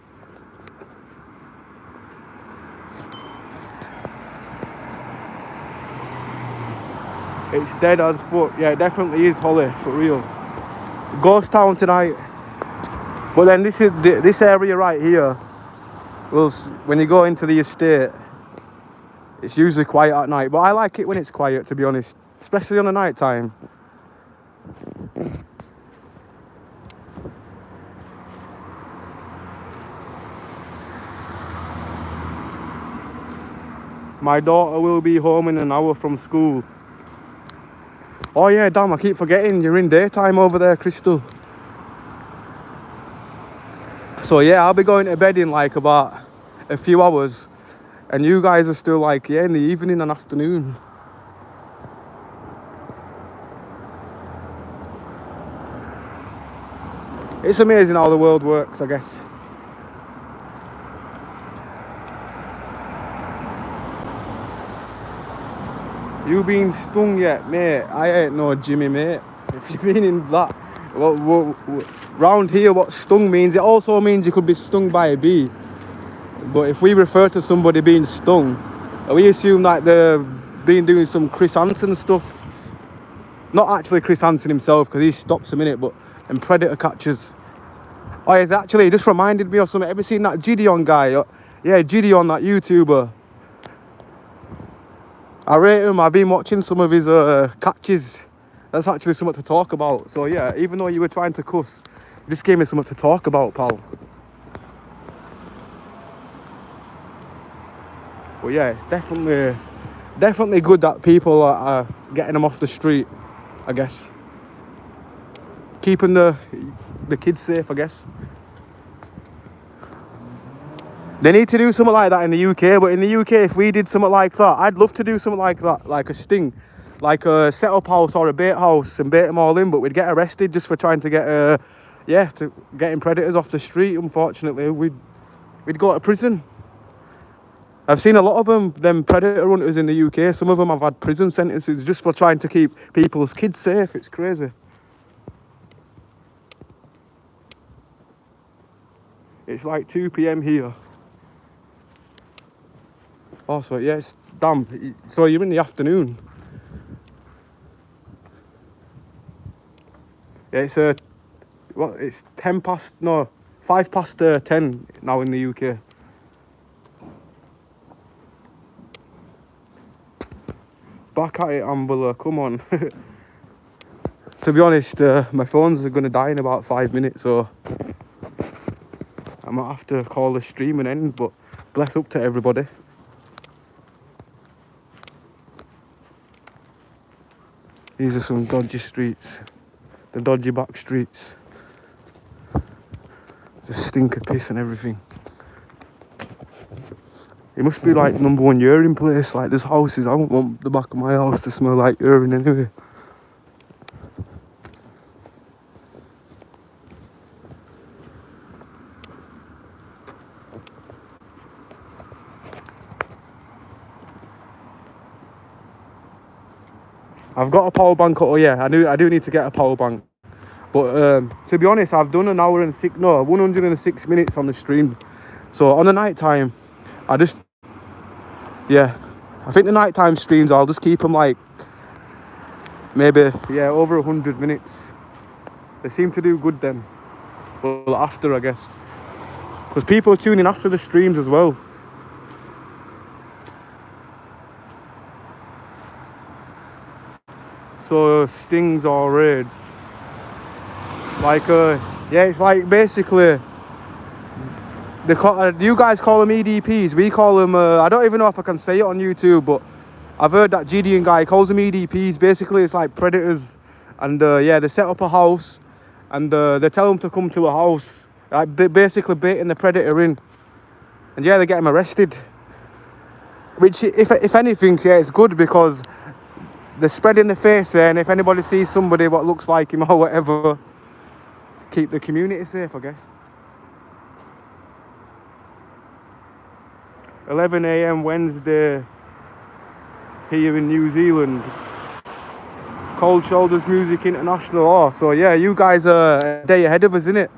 It's dead as fuck. Yeah, it definitely is, Holly, for real. Ghost town tonight. But then this area right here, well, when you go into the estate, it's usually quiet at night. But I like it when it's quiet, to be honest, especially on the night time. My daughter will be home in an hour from school. Oh yeah, damn, I keep forgetting you're in daytime over there, Crystal. So yeah, I'll be going to bed in like about a few hours, and you guys are still like, yeah, in the evening and afternoon. It's amazing how the world works, I guess. You been stung yet, mate? I ain't no Jimmy, mate. If you've been in that, round here, what stung means, it also means you could be stung by a bee. But if we refer to somebody being stung, we assume that they've been doing some Chris Hansen stuff. Not actually Chris Hansen himself, because he stops a minute, but and predator catchers. Oh, it's actually, it just reminded me of something. Ever seen that Gideon guy? Yeah, Gideon, that YouTuber. I rate him. I've been watching some of his catches. That's actually something to talk about. So yeah, even though you were trying to cuss, you just gave me something to talk about, pal. But yeah, it's definitely good that people are getting them off the street, I guess. Keeping the kids safe, I guess. They need to do something like that in the UK, but in the UK, if we did something like that, I'd love to do something like that, like a sting, like a set-up house or a bait house and bait them all in, but we'd get arrested just for trying to get, to getting predators off the street, unfortunately. We'd go to prison. I've seen a lot of them predator hunters in the UK. Some of them have had prison sentences just for trying to keep people's kids safe. It's crazy. It's like 2 PM here. Oh, so yeah, it's damn. So you're in the afternoon. Yeah, it's what? It's 10 past, no, 5 past 10 now in the UK. Back at it, Ambler, come on. To be honest, my phone's going to die in about 5 minutes, so I might have to call the stream and end, but bless up to everybody. These are some dodgy streets, the dodgy back streets. Just stink of piss and everything. It must be like #1 urine place, like there's houses. I wouldn't want the back of my house to smell like urine anyway. I've got a power bank. Oh yeah, I do need to get a power bank. But to be honest, I've done 106 minutes on the stream. So on the night time, I think the nighttime streams, I'll just keep them like maybe, yeah, over 100 minutes. They seem to do good then. Well, after, I guess. Because people are tuning after the streams as well. So, stings or raids. Like, yeah, it's like basically, you guys call them EDPs, we call them, I don't even know if I can say it on YouTube, but I've heard that Gideon guy calls them EDPs. Basically, it's like predators. And yeah, they set up a house and they tell them to come to a house, like basically baiting the predator in. And yeah, they get him arrested. Which, if anything, yeah, it's good because they're spreading the face there, and if anybody sees somebody what looks like him or whatever, keep the community safe, I guess. 11 AM Wednesday here in New Zealand. Cold Shoulders Music International. Oh, so yeah, you guys are a day ahead of us, innit?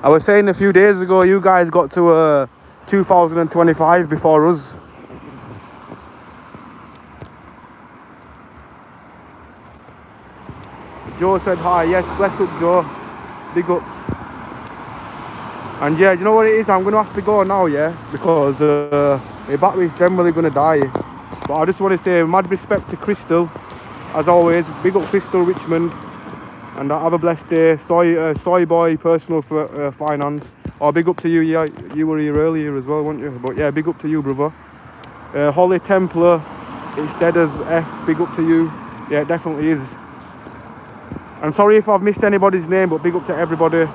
I was saying a few days ago, you guys got to 2025 before us. Joe said hi. Yes, bless up, Joe. Big ups. And yeah, you know what it is? I'm going to have to go now, yeah? Because my battery's generally going to die. But I just want to say mad respect to Crystal. As always, big up Crystal Richmond. And have a blessed day. Soy Boy Personal Finance. Oh, big up to you. Yeah, you were here earlier as well, weren't you? But yeah, big up to you, brother. Holly Templar. It's dead as F. Big up to you. Yeah, it definitely is. I'm sorry if I've missed anybody's name, but big up to everybody.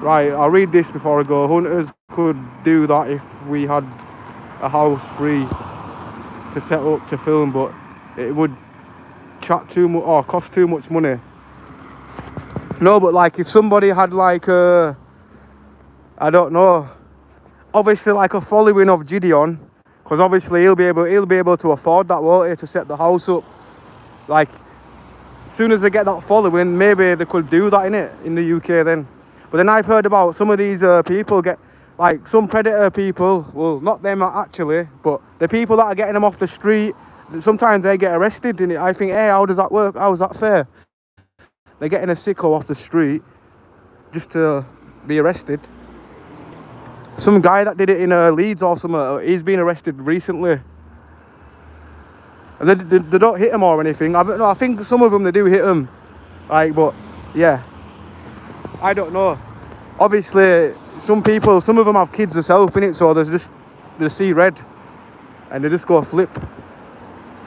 Right, I'll read this before I go. Hunters could do that if we had a house free to set up to film, but it would chat too much or cost too much money. No, but like if somebody had like I don't know, obviously like a following of Gideon, because obviously he'll be able to afford that, won't he, to set the house up. Like, as soon as they get that following, maybe they could do that in the UK then. But then I've heard about some of these people get, like some predator people, well, not them actually, but the people that are getting them off the street, sometimes they get arrested. And I think, hey, how does that work? How is that fair? They're getting a sicko off the street just to be arrested. Some guy that did it in Leeds or something, he's been arrested recently. And they don't hit him or anything. I think some of them, they do hit him. Like, but yeah, I don't know. Obviously, some of them have kids themselves, innit? So they see red and they just go flip.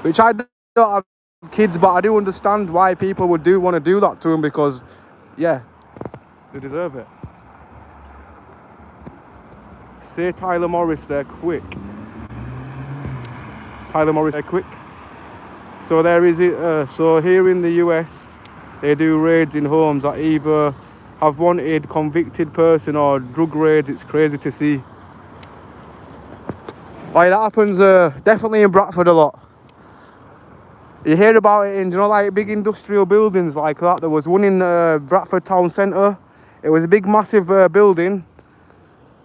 Which I don't have kids, but I do understand why people would want to do that to them, because, yeah, they deserve it. Say Tyler Morris there quick. Tyler Morris there quick. So there is it. So here in the US, they do raids in homes that either have wanted convicted person or drug raids. It's crazy to see. Like, that happens definitely in Bradford a lot. You hear about it in, you know, like big industrial buildings like that. There was one in Bradford Town Centre. It was a big, massive building.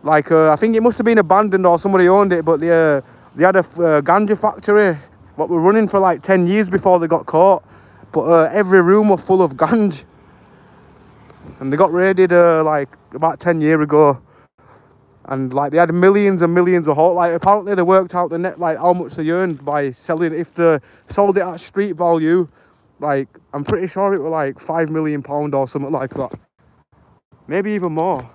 Like, I think it must have been abandoned or somebody owned it, but they had a ganja factory what were running for like 10 years before they got caught. But every room was full of ganj. And they got raided like about 10 years ago. And like they had millions and millions of haul. Like apparently they worked out the net, like how much they earned by selling. If they sold it at street value, like I'm pretty sure it was like £5 million or something like that. Maybe even more.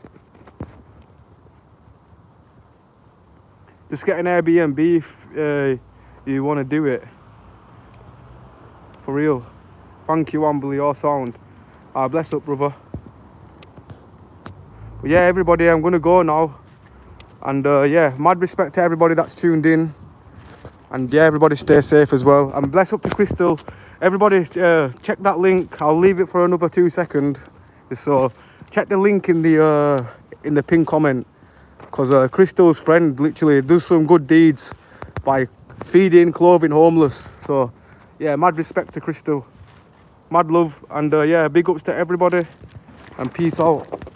Just get an Airbnb if you want to do it. For real. Thank you, Ambler, your sound. Bless up, brother. But yeah, everybody, I'm going to go now. And yeah, mad respect to everybody that's tuned in. And yeah, everybody stay safe as well. And bless up to Crystal. Everybody check that link. I'll leave it for another 2 seconds. So check the link in the pinned comment. Because Crystal's friend literally does some good deeds by feeding, clothing homeless. So yeah, mad respect to Crystal. Mad love. And yeah, big ups to everybody. And peace out.